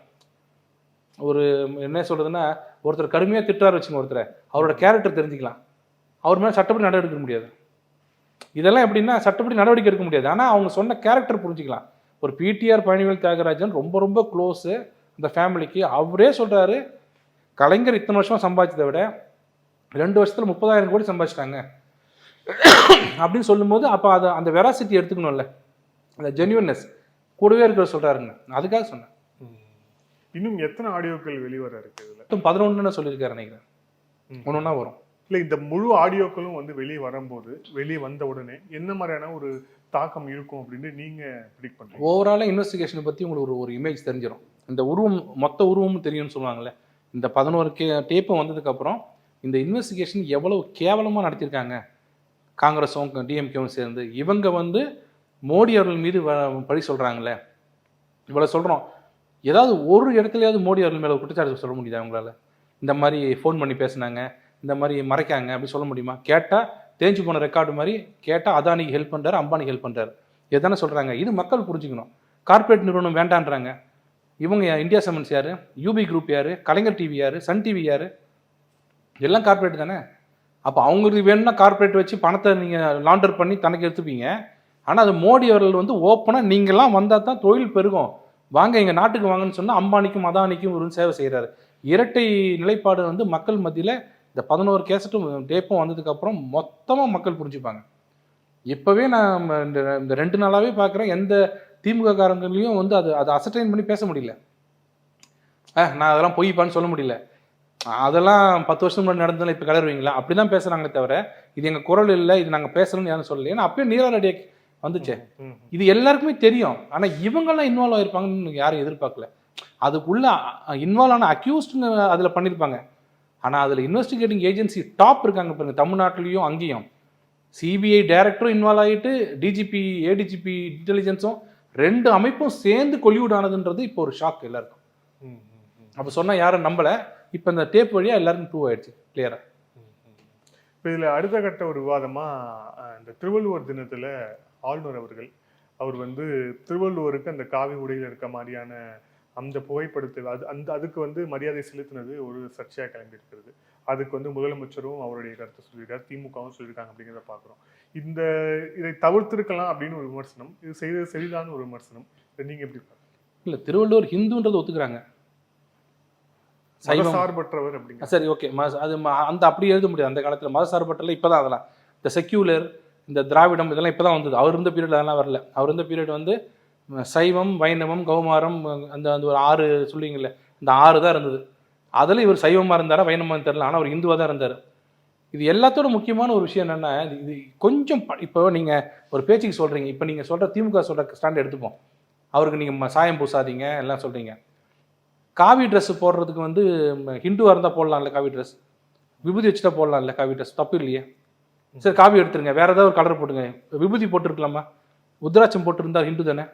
ஒரு என்ன சொல்கிறதுன்னா, ஒருத்தர் கடுமையாக திட்டார் வச்சுங்க, ஒருத்தரை அவரோட கேரக்டர் தெரிஞ்சுக்கலாம். அவர் மேலே சட்டப்படி நடவடிக்கை எடுக்க முடியாது. இதெல்லாம் எப்படின்னா சட்டப்படி நடவடிக்கை எடுக்க முடியாது, ஆனால் அவங்க சொன்ன கேரக்டர் புரிஞ்சுக்கலாம். ஒரு பிடிஆர் பழனிவேல் தியாகராஜன் ரொம்ப ரொம்ப க்ளோஸு அந்த ஃபேமிலிக்கு. அவரே சொல்கிறாரு, கலைஞர் இத்தனை வருஷமாக சம்பாதிச்சதை விட 2 வருஷத்தில் 30,000 கோடி சம்பாதிச்சிட்டாங்க அப்படின்னு சொல்லும்போது அப்போ அதை அந்த வெராசிட்டி எடுத்துக்கணும்ல, அந்த ஜென்யூன்னஸ் கூடவே இருக்கிற சொல்கிறாருங்க. அதுக்காக சொன்னேன். இன்னும் எத்தனை ஆடியோக்கள் வெளிவர இருக்கு? இதில் 11 சொல்லியிருக்காரு நினைக்கிறேன். ஒன்றா வரும். இல்லை, இந்த முழு ஆடியோக்களும் வந்து வெளியே வந்த உடனே என்ன மாதிரியான ஒரு தாக்கம் இருக்கும் அப்படின்னு நீங்கள் ப்ரிடிக்ட் பண்ணுறீங்க? ஓவராலாக இன்வெஸ்டிகேஷனை பற்றி உங்களுக்கு ஒரு இமேஜ் தெரிஞ்சிடும். இந்த உருவம், மொத்த உருவமும் தெரியும்னு சொல்லுவாங்கள்ல. இந்த 11 டேப்பும் வந்ததுக்கப்புறம் இந்த இன்வெஸ்டிகேஷன் எவ்வளவு கேவலமாக நடத்தியிருக்காங்க காங்கிரஸும் டிஎம்கேவும் சேர்ந்து. இவங்க வந்து மோடி அவர்கள் மீது பழி சொல்கிறாங்களே, இவ்வளோ சொல்கிறோம். ஏதாவது ஒரு இடத்துலையாவது மோடி அவர்கள் மேலே குற்றச்சாட்டு சொல்ல முடியுதா அவங்களால? இந்த மாதிரி ஃபோன் பண்ணி பேசினாங்க, இந்த மாதிரி மறைக்காங்க அப்படி சொல்ல முடியுமா? கேட்டால் தேஞ்சு போன ரெக்கார்டு மாதிரி கேட்டால் அதானிக்கு ஹெல்ப் பண்ணுறாரு, அம்பானிக்கு ஹெல்ப் பண்ணுறாரு, எதானே சொல்கிறாங்க. இது மக்கள் புரிஞ்சுக்கணும். கார்பரேட் நிறுவனம் வேண்டான்றாங்க. இவங்க இந்தியா சிமெண்ட்ஸ் யார், யூபி குரூப் யார், கலைஞர் டிவி யார், சன் டிவி யார், எல்லாம் கார்பரேட் தானே. அப்போ அவங்களுக்கு வேணும்னா கார்பரேட் வச்சு பணத்தை நீங்கள் லாண்டர் பண்ணி தனக்கு எடுத்துப்பீங்க. ஆனால் அது மோடி அவர்கள் வந்து ஓப்பனாக நீங்கள்லாம் வந்தால் தான் தொழில் பெருகும், வாங்க எங்கள் நாட்டுக்கு வாங்கன்னு சொன்னால் அம்பானிக்கும் அதானிக்கும் ஒரு சேவை செய்கிறாரு. இரட்டை நிலைப்பாடு வந்து மக்கள் மத்தியில் இந்த 11 கேசட்டும் டேப்பும் வந்ததுக்கப்புறம் மொத்தமாக மக்கள் புரிஞ்சுப்பாங்க. இப்போவே நான் இந்த 2 நாளாகவே பார்க்குறேன், எந்த திமுக காரங்களையும் வந்து அதை அசர்டைன் பண்ணி பேச முடியல. நான் அதெல்லாம் பொய்ப்பான்னு சொல்ல முடியல. அதெல்லாம் 10 வருஷம் முன்னாடி நடந்ததில்ல, இப்போ கலருவீங்களா அப்படி தான் பேசுகிறாங்களே தவிர இது எங்கள் குரல் இல்லை, இது நாங்கள் பேசணும்னு யாரும் சொல்லலை. ஏன்னா அப்பயே நீராரடியாக வந்துச்சு, இது எல்லாருக்குமே தெரியும். ஆனால் இவங்கெல்லாம் இன்வால்வ் ஆகிருப்பாங்கன்னு யாரும் எதிர்பார்க்கல. அதுக்குள்ள இன்வால்வ் ஆன அக்யூஸ்டுங்க அதில் பண்ணியிருப்பாங்க. ஆனால் அதில் இன்வெஸ்டிகேட்டிங் ஏஜென்சி டாப் இருக்காங்க பாருங்க, தமிழ்நாட்டிலையும் அங்கேயும். சிபிஐ டைரக்டரும் இன்வால்வ் ஆகிட்டு டிஜிபி ஏடிஜிபி இன்டெலிஜென்ஸும் 2 அமைப்பும் சேர்ந்து கொலிவுட் ஆனதுன்றது இப்போ ஒரு ஷாக் எல்லாருக்கும். அப்போ சொன்னால் யாரும் நம்பலை. இப்போ இந்த டேப் வழியாக எல்லாருக்கும் ப்ரூவ் ஆயிடுச்சு கிளியராக. இப்போ இதில் அடுத்த கட்ட ஒரு விவாதமாக இந்த திருவள்ளுவர் தினத்தில் ஆளுநர் அவர்கள் அவர் வந்து திருவள்ளுவருக்கு அந்த காவி உடையில் இருக்க மாதிரியான அந்த புகைப்படத்தை அதுக்கு வந்து மரியாதை செலுத்தினது ஒரு சர்ச்சையாக கிளம்பியிருக்கிறது. அதுக்கு வந்து முதலமைச்சரும் அவருடைய கருத்தை சொல்லியிருக்காரு, திமுகவும் சொல்லியிருக்காங்க அப்படிங்கிறத பார்க்குறோம். இதை தவிர்த்திருக்கலாம் அப்படின்னு ஒரு விமர்சனம், இது செய்தது சரிதான ஒரு விமர்சனம். இதை நீங்கள் எப்படி பார்க்குறீங்க? இல்லை, திருவள்ளுவர் ஹிந்துன்றது ஒத்துக்கிறாங்க, மதசார்பற்றவர் அப்படிங்க. சரி, ஓகே. அது அந்த அப்படி எழுத முடியாது. அந்த காலத்தில் மதசார்பற்றல இப்போ தான் அதெல்லாம் இந்த செக்யூலர், இந்த திராவிடம் இதெல்லாம் இப்போ தான் வந்தது. அவர் இருந்த பீரியட் அதெல்லாம் வரல. அவர் இருந்த பீரியட் வந்து சைவம், வைணவம், கௌமாரம், அந்த ஒரு 6 சொல்லிங்கல்ல, இந்த 6 தான் இருந்தது. அதில் இவர் சைவமாக இருந்தாரா வைணவமாக தெரியல, ஆனால் அவர் இந்துவாக தான் இருந்தார். இது எல்லாத்தோட முக்கியமான ஒரு விஷயம் என்னென்னா, இது கொஞ்சம் இப்போ நீங்கள் ஒரு பேச்சுக்கு சொல்கிறீங்க, இப்போ நீங்கள் சொல்கிற திமுக சொல்கிற ஸ்டாண்ட் எடுத்துப்போம். அவருக்கு நீங்கள் சாயம் பூசாதீங்க எல்லாம் சொல்கிறீங்க. காவி ட்ரெஸ் போடுறதுக்கு வந்து ஹிந்துவாக இருந்தால் போடலாம்ல காவி ட்ரெஸ், விபூதி வச்சுட்டா போடலாம்ல காவி ட்ரெஸ், தப்பு இல்லையே. சரி காவி எடுத்துருங்க, வேற ஏதாவது ஒரு கலர் போட்டுங்க. விபூதி போட்டுருக்கலாமா? உத்ராட்சம் போட்டிருந்தா ஹிந்து தானே?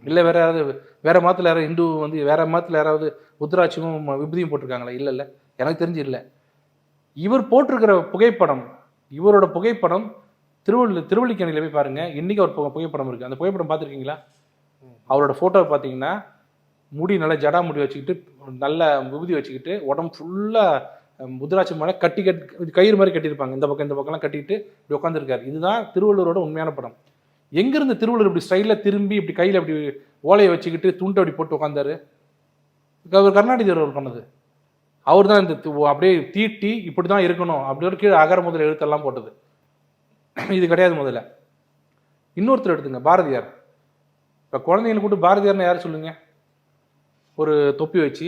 இல்லை வேற யாராவது வேற மதத்தில் யாராவது ஹிந்து வந்து வேற மதத்தில் யாராவது உத்ராட்சமும் விபூதியும் போட்டிருக்காங்களா? இல்லை, எனக்கு தெரிஞ்சு இல்லை. இவர் போட்டிருக்கிற புகைப்படம், இவரோட புகைப்படம் திருவள்ளிக்கணியில் போய் பாருங்க, இன்னைக்கு ஒரு புகைப்படம் இருக்கு. அந்த புகைப்படம் பார்த்துருக்கீங்களா? அவரோட ஃபோட்டோ பார்த்தீங்கன்னா முடி நல்லா ஜடா முடி வச்சுக்கிட்டு, நல்ல விபூதி வச்சுக்கிட்டு, உடம்பு ஃபுல்லாக உத்ராட்சம் மேலே கயிறு மாதிரி கட்டியிருப்பாங்க. இந்த பக்கம்லாம் கட்டிட்டு இப்படி உட்காந்துருக்காரு. இதுதான் திருவள்ளுவரோட உண்மையான படம். எங்கிருந்து திருவள்ளுவர் இப்படி ஸ்டைலில் திரும்பி இப்படி கையில் அப்படி ஓலையை வச்சுக்கிட்டு துண்டை அப்படி போட்டு உட்காந்தாரு? அவர் கருணாநிதி அவர் பண்ணது. அவர் தான் இந்த அப்படியே தீட்டி இப்படி தான் இருக்கணும் அப்படின்னு கீழே அகர முதல் எழுத்தெல்லாம் போட்டது. இது கிடையாது. முதல்ல இன்னொருத்தர் எடுத்துங்க, பாரதியார். இப்போ குழந்தைங்களை கூப்பிட்டு பாரதியார்னு யார் சொல்லுங்க? ஒரு தொப்பி வச்சு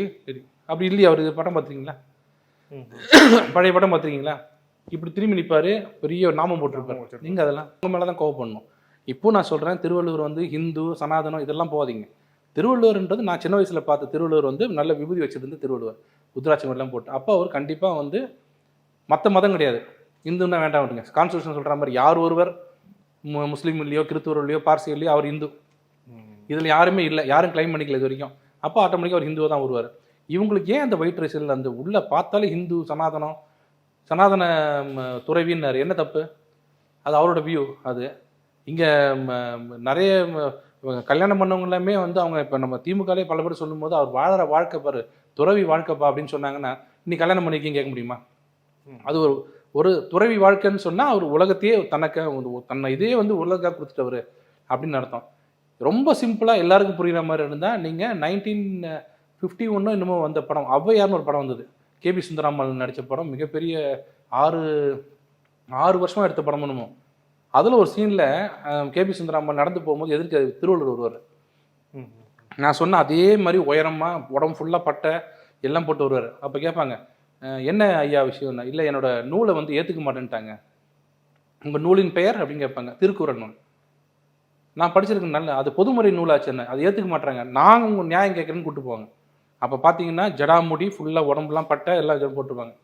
அப்படி இல்லையா? அவர் படம் பார்த்துருக்கீங்களா? பழைய படம் பார்த்துருக்கீங்களா? இப்படி திரும்பி நிற்பாரு, பெரிய நாமம் போட்டிருப்பாரு. நீங்கள் அதெல்லாம் உங்கள் மேலே தான் கோவப்படணும். இப்போ நான் சொல்கிறேன், திருவள்ளுவர் வந்து ஹிந்து சனாதனம் இதெல்லாம் போகாதீங்க. திருவள்ளுவர்ன்றது நான் சின்ன வயசில் பார்த்த திருவள்ளுவர் வந்து நல்ல விபூதி வச்சுருந்து திருவள்ளுவர், உத்ராட்சம் எல்லாம் போட்டு. அப்போ அவர் கண்டிப்பாக வந்து மற்ற மதம் கிடையாது, இந்துன்னா வேண்டாம் விட்டுங்க. கான்ஸ்டியூஷன் சொல்கிற மாதிரி யார் ஒருவர் முஸ்லீம் இல்லையோ கிறிஸ்துவர்களையோ பார்சியல்லையோ அவர் இந்து, இதில் யாருமே இல்லை, யாரும் கிளைம் பண்ணிக்கல இது வரைக்கும். அப்போ ஆட்டோமேட்டிக்காக அவர் ஹிந்துவாக தான் வருவார். இவங்களுக்கு ஏன் அந்த ஒயிட் ரைஸில் அந்த உள்ளே பார்த்தாலே ஹிந்து சனாதன துறவின்னார், என்ன தப்பு? அது அவரோட வியூ. அது இங்கே நிறைய கல்யாணம் பண்ணவங்க எல்லாமே வந்து அவங்க இப்போ நம்ம திமுகலே பல பேர் சொல்லும்போது அவர் வாழற வாழ்க்கை பாரு, துறவி வாழ்க்கைப்பா அப்படின்னு சொன்னாங்கன்னா இன்னைக்கு கல்யாணம் பண்ணிக்கிங்க கேட்க முடியுமா? அது ஒரு துறவி வாழ்க்கைன்னு சொன்னால் அவர் உலகத்தையே தன்னை இதே வந்து உலகாக கொடுத்துட்டவர் அப்படின்னு அர்த்தம். ரொம்ப சிம்பிளாக எல்லாருக்கும் புரிகிற மாதிரி இருந்தால் நீங்கள் 1951 என்னமோ வந்த படம் ஔவையார்னு ஒரு படம் வந்தது, கேபி சுந்தராமன் நடித்த படம், மிகப்பெரிய 6 வருஷமாக எடுத்த படம் என்னமோ. அதில் ஒரு சீனில் கேபி சுந்தராமன் நடந்து போகும்போது எதிர்க்க திருவள்ளுவர் வருவார். நான் சொன்ன அதே மாதிரி உயரமாக உடம்பு ஃபுல்லாக பட்டை எல்லாம் போட்டு வருவார். அப்போ கேட்பாங்க, என்ன ஐயா விஷயம்னா, இல்லை என்னோட நூலை வந்து ஏற்றுக்க மாட்டேன்ட்டாங்க. உங்கள் நூலின் பெயர் அப்படின்னு கேட்பாங்க. திருக்குறள் நூல். நான் படிச்சிருக்கேன், நல்ல அது பொதுமுறை நூலாச்சு, என்ன அது ஏற்றுக்க மாட்டாங்க. நாங்கள் உங்கள் நியாயம் கேட்குறேன்னு கூப்பிட்டு போவாங்க. அப்போ பார்த்தீங்கன்னா ஜடாமுடி ஃபுல்லாக உடம்புலாம் பட்டை எல்லாம் இதை போட்டுருவாங்க.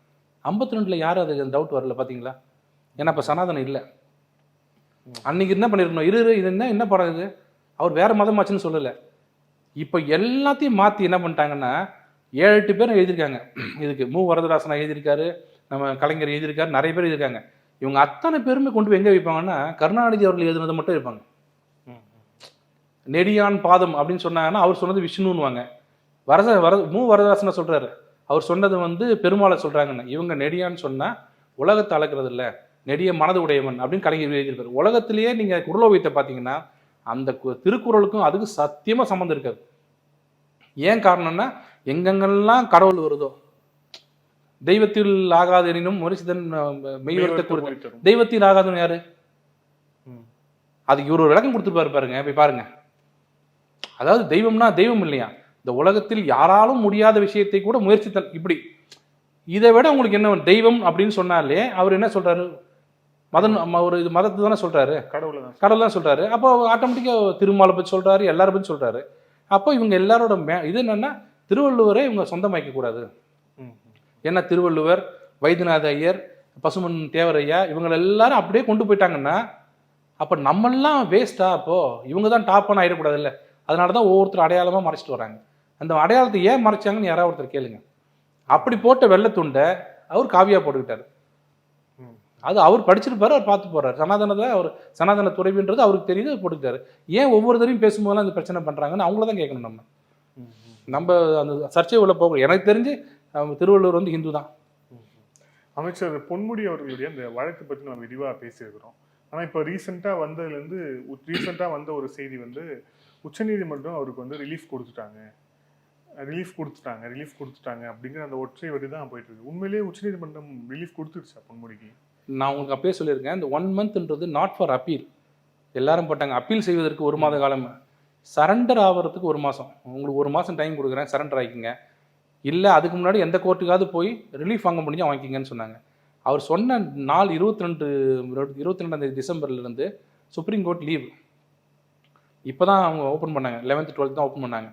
52 யாரும் அதுக்கு டவுட் வரல பார்த்தீங்களா? ஏன்னா இப்போ சனாதனம் இல்லை. அன்னைக்கு என்ன பண்ணிருக்கணும், இது என்ன படம் இது, அவர் வேற மதமாச்சுன்னு சொல்லலை. இப்போ எல்லாத்தையும் மாற்றி என்ன பண்ணிட்டாங்கன்னா 7-8 பேர் எழுதியிருக்காங்க. இதுக்கு வரதராசனா எழுதியிருக்காரு, நம்ம கலைஞர் எழுதியிருக்காரு, நிறைய பேர் எழுதியிருக்காங்க. இவங்க அத்தனை பேருமே கொண்டு போய் எங்கே வைப்பாங்கன்னா கருணாநிதி அவர்கள் எழுதுனதை மட்டும் வைப்பாங்க. நெடியான் பாதம் அப்படின்னு சொன்னாங்கன்னா அவர் சொன்னது விஷ்ணுன்னுவாங்க. வரதராசனை சொல்றாரு, அவர் சொன்னது வந்து பெருமாளை சொல்றாங்கன்னு. இவங்க நெடியான்னு சொன்னா உலகத்தை அளக்கிறது இல்லை, நெடிய மனது உடையவன் அப்படின்னு கலைஞர் எழுதியிருக்காரு. உலகத்திலேயே நீங்க குறளோவியத்தை பார்த்தீங்கன்னா அந்த திருக்குறளுக்கும் அதுக்கு சத்தியமா சம்மந்தம் இருக்காது. ஏன் காரணம்னா எங்கெங்கெல்லாம் கடவுள் வருதோ, தெய்வத்தில் ஆகாது எனினும் மனுஷன் மெய்வர்த்த குறித்து, தெய்வத்தில் ஆகாதுன்னு யாரு? அதுக்கு இவர் ஒரு விளக்கம் கொடுத்துருப்பாரு பாருங்க, போய் பாருங்க. அதாவது தெய்வம்னா தெய்வம் இல்லையா, இந்த உலகத்தில் யாராலும் முடியாத விஷயத்தை கூட முயற்சி இப்படி. இதை விட உங்களுக்கு என்ன தெய்வம் அப்படின்னு சொன்னாலே அவர் என்ன சொல்றாரு, ஒரு இது மதத்தை தானே சொல்றாரு, கடவுள் தான் சொல்றாரு. அப்போ ஆட்டோமேட்டிக்கா திருமாலை பற்றி சொல்றாரு, எல்லாரும் பற்றி சொல்றாரு. அப்போ இவங்க எல்லாரோட இது என்னன்னா திருவள்ளுவரை இவங்க சொந்தமாக்க கூடாது. ஏன்னா திருவள்ளுவர், வைத்தியநாத ஐயர், பசுமன் தேவரையா இவங்க எல்லாரும் அப்படியே கொண்டு போயிட்டாங்கன்னா அப்போ நம்மெல்லாம் வேஸ்டா? அப்போ இவங்க தான் டாப்பான ஆயிடக்கூடாது இல்லை. அதனால தான் ஒவ்வொருத்தர் அடையாளமாக மறைச்சிட்டு வராங்க. அந்த அடையாளத்தை ஏன் மறைச்சாங்கன்னு யாராவது ஒருத்தர் கேளுங்க. அப்படி போட்ட வெள்ளத்துண்டை அவர் காவியா போட்டுக்கிட்டாரு. அது அவர் படிச்சிருப்பாரு, அவர் பார்த்து போறாரு. சனாதன துறவின்றது அவருக்கு தெரியுது, போட்டுக்கிட்டாரு. ஏன் ஒவ்வொரு தரையும் பேசும்போதெல்லாம் அந்த பிரச்சனை பண்றாங்கன்னு அவங்கள தான் கேட்கணும். நம்ம அந்த சர்ச்சை உள்ள போக. எனக்கு தெரிஞ்சு திருவள்ளுவர் வந்து ஹிந்து தான். அமைச்சர் பொன்முடி அவர்களுடைய அந்த வழக்கு பற்றி நம்ம விரிவாக பேசியிருக்கிறோம். ஆனால் இப்போ ரீசெண்டாக வந்த ஒரு செய்தி வந்து உச்சநீதிமன்றம் அவருக்கு வந்து ரிலீஃப் கொடுத்துட்டாங்க அப்படிங்கிற அந்த ஒற்றை வரி தான் போயிட்டு இருக்கு. உண்மையிலேயே உச்சநீதிமன்றம் ரிலீஃப் கொடுத்துருச்சா பொன்முடிக்கு? நான் உங்களுக்கு அப்பயே சொல்லியிருக்கேன், இந்த 1 monthன்றது நாட் ஃபார் அப்பீல். எல்லாரும் போட்டாங்க அப்பீல் செய்வதற்கு 1 மாத காலம், சரண்டர் ஆகிறதுக்கு 1 மாதம். உங்களுக்கு 1 மாதம் டைம் கொடுக்குறேன், சரண்டர் ஆகிக்கிங்க. இல்லை அதுக்கு முன்னாடி எந்த கோர்ட்டுக்காவது போய் ரிலீஃப் வாங்க முடிஞ்சா வாங்கிக்கிங்கன்னு சொன்னாங்க. அவர் சொன்ன நாள் 22 டிசம்பர்லேருந்து சுப்ரீம் கோர்ட் லீவ். இப்போ தான் அவங்க ஓப்பன் பண்ணாங்க, 11th 12th தான் ஓப்பன் பண்ணாங்க.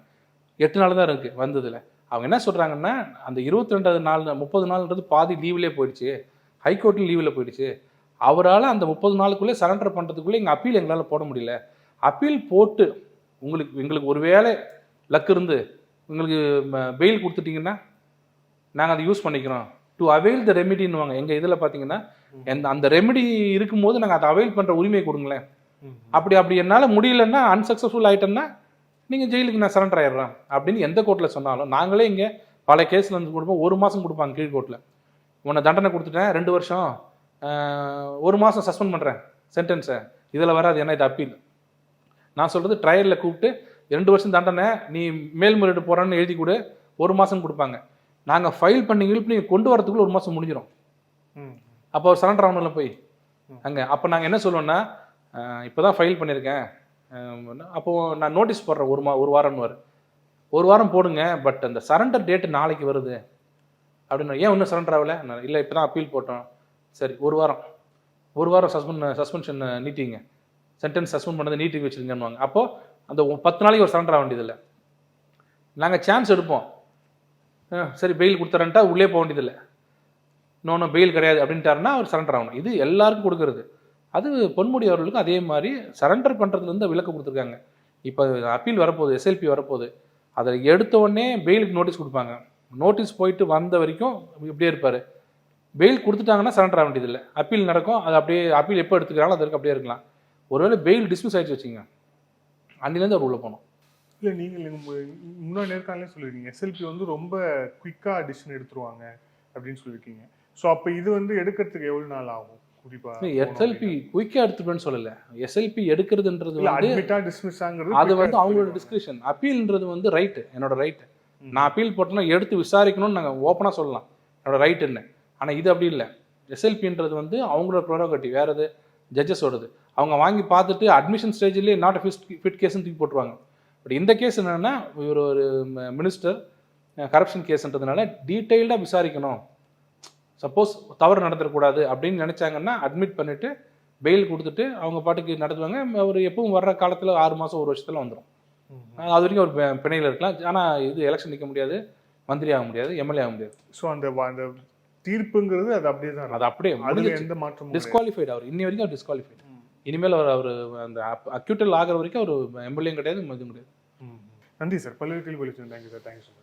8 நாள் தான் இருக்குது வந்ததில். அவங்க என்ன சொல்கிறாங்கன்னா அந்த 22 நாள் 30 நாள்ன்றது பாதி லீவ்லேயே போயிடுச்சு, ஹைகோர்ட்லையும் லீவில் போயிடுச்சு. அவரால் அந்த 30 நாளுக்குள்ளே சரண்டர் பண்ணுறதுக்குள்ளே எங்கள் அப்பீல் எங்களால் போட முடியல. அப்பீல் போட்டு எங்களுக்கு ஒரு வேளை லக் இருந்து உங்களுக்கு பெயில் கொடுத்துட்டிங்கன்னா நாங்கள் அதை யூஸ் பண்ணிக்கிறோம். டு அவைல் த ரெமிடின்னுவாங்க. எங்கள் இதில் பார்த்தீங்கன்னா அந்த ரெமிடி இருக்கும்போது நாங்கள் அதை அவைல் பண்ணுற உரிமையை கொடுங்களேன். அப்படி என்னால் முடியலன்னா அன்சக்ஸஸ்ஃபுல் ஆகிட்டேன்னா நீங்கள் ஜெயிலுக்கு நான் சரண்டர் ஆயிடுறேன் அப்படின்னு எந்த கோர்ட்டில் சொன்னாலும் நாங்களே இங்கே பல கேஸில் வந்து கொடுப்போம். 1 மாதம் கொடுப்பாங்க கீழ்கோர்ட்டில். உன்னை தண்டனை கொடுத்துட்டேன் 2 வருஷம் 1 மாதம் சஸ்பெண்ட் பண்ணுறேன் சென்டென்ஸை, இதில் வராது ஏன்னா இது அப்பீல். நான் சொல்கிறது ட்ரையலில் கூப்பிட்டு 2 வருஷம் தண்டனை நீ மேல்முறையீடு போகிறான்னு எழுதி கொடு, 1 மாதம் கொடுப்பாங்க. நாங்கள் ஃபைல் பண்ணி நீங்கள் கொண்டு வரதுக்குள்ள 1 மாதம் முடிஞ்சிடும். அப்போ அவர் சரண்டர் ஆகணும்ல போய் அங்கே. அப்போ நாங்கள் என்ன சொல்லுவோன்னா இப்போ தான் ஃபைல் பண்ணியிருக்கேன், அப்போது நான் நோட்டீஸ் போடுறேன் 1 வாரம்னு 1 வாரம் போடுங்க, பட் அந்த சரண்டர் டேட்டு நாளைக்கு வருது அப்படின்னு. ஏன் இன்னும் சரண்டர் ஆகலை? இல்லை இப்போ தான் அப்பீல் போட்டோம். சரி 1 வாரம் சஸ்பென்ஷன் நீட்டிங்க, சென்டென்ஸ் சஸ்பெண்ட் பண்ணதை நீட்டிங் வச்சுருங்கன்னுவாங்க. அப்போது அந்த 10 நாளைக்கு ஒரு சரண்டர் ஆக வேண்டியதில்லை. நாங்கள் சான்ஸ் எடுப்போம். சரி பெயில் கொடுத்துறேன்ட்டா உள்ளே போக வேண்டியதில்லை. இன்னொன்று பெயில் கிடையாது அப்படின்ட்டாருன்னா அவர் சரண்டர் ஆகணும். இது எல்லாருக்கும் கொடுக்கறது. அது பொன்முடி அவர்களுக்கும் அதே மாதிரி சரண்டர் பண்ணுறதுலேருந்து விலக்கு கொடுத்துருக்காங்க. இப்போ அப்பீல் வரப்போகுது, எஸ்எல்பி வரப்போகுது, அதை எடுத்த உடனே பெயிலுக்கு நோட்டீஸ் கொடுப்பாங்க. நோட்டீஸ் போயிட்டு வந்த வரைக்கும் இப்படியே இருப்பார். பெயில் கொடுத்துட்டாங்கன்னா சரண்டர் ஆக வேண்டியதில்லை. அப்பீல் நடக்கும், அது அப்படியே அப்பீல் எப்போ எடுத்துக்கிறாங்களோ அது வரைக்கும் அப்படியே இருக்கலாம். ஒருவேளை பெயில் டிஸ்மிஸ் ஆகிடுச்சு வச்சுங்க, அன்னிலேருந்து அவர் உள்ளே போகணும். இல்லை நீங்கள் முன்னாடி நேர்காணலே சொல்லியிருக்கீங்க எஸ்எல்பி வந்து ரொம்ப குயிக்காக டிசிஷன் எடுத்துருவாங்க அப்படின்னு சொல்லியிருக்கீங்க. ஸோ அப்போ இது வந்து எடுக்கிறதுக்கு எவ்வளோ நாள் ஆகும்? எஸ்எல்பி குயிக்காக எடுத்துப்பேன்னு சொல்லலை. எஸ்எல்பி எடுக்கிறதுன்றது வந்து அது வந்து அவங்களோட டிஸ்கிரிப்ஷன். அப்பீல்ன்றது வந்து ரைட்டு, என்னோட ரைட்டு. நான் அப்பீல் போட்டேன்னா எடுத்து விசாரிக்கணும்னு நாங்கள் ஓப்பனாக சொல்லலாம், என்னோட ரைட்டுன்னு. ஆனால் இது அப்படி இல்லை. எஸ்எல்பின்றது வந்து அவங்களோட ப்ரோரோகேட்டிவ், வேறு எது ஜட்ஜஸோடது. அவங்க வாங்கி பார்த்துட்டு அட்மிஷன் ஸ்டேஜ்லேயே நாட் ஃபிட் கேஸ்ன்னு தூக்கி போட்டுருவாங்க. பட் இந்த கேஸ் என்னென்னா இவர் ஒரு மினிஸ்டர் கரப்ஷன் கேஸ்ன்றதுனால டீட்டெயில்டாக விசாரிக்கணும், சப்போஸ் தவறு நடந்துடக்கூடாது அப்படின்னு நினச்சாங்கன்னா அட்மிட் பண்ணிவிட்டு பெயில் கொடுத்துட்டு அவங்க பாட்டுக்கு நடத்துவாங்க. அவர் எப்பவும் வர்ற காலத்தில் 6 மாதம் 1 வருஷத்தில் வந்துடும். அது வரைக்கும் அவர் பிணையில் இருக்கலாம். ஆனால் இது எலெக்ஷன் நிற்க முடியாது, மந்திரி ஆக முடியாது, எம்எல்ஏ ஆக முடியாது. ஸோ அந்த தீர்ப்புங்கிறது அது அப்படியே தான், அது அப்படியே எந்த மாற்றமும் டிஸ்குவாலிஃபைட். அவர் இன்னி வரைக்கும் அவர் டிஸ்குவாலிஃபைட். இனிமேல் அவர் அந்த அக்யூட்டல் ஆகிற வரைக்கும் அவர் எம்எல்ஏ கிடையாது, இதுவும் கிடையாது. நன்றி சார். பல்வேறு கேள்வி. Thank you sir. Thank you sir.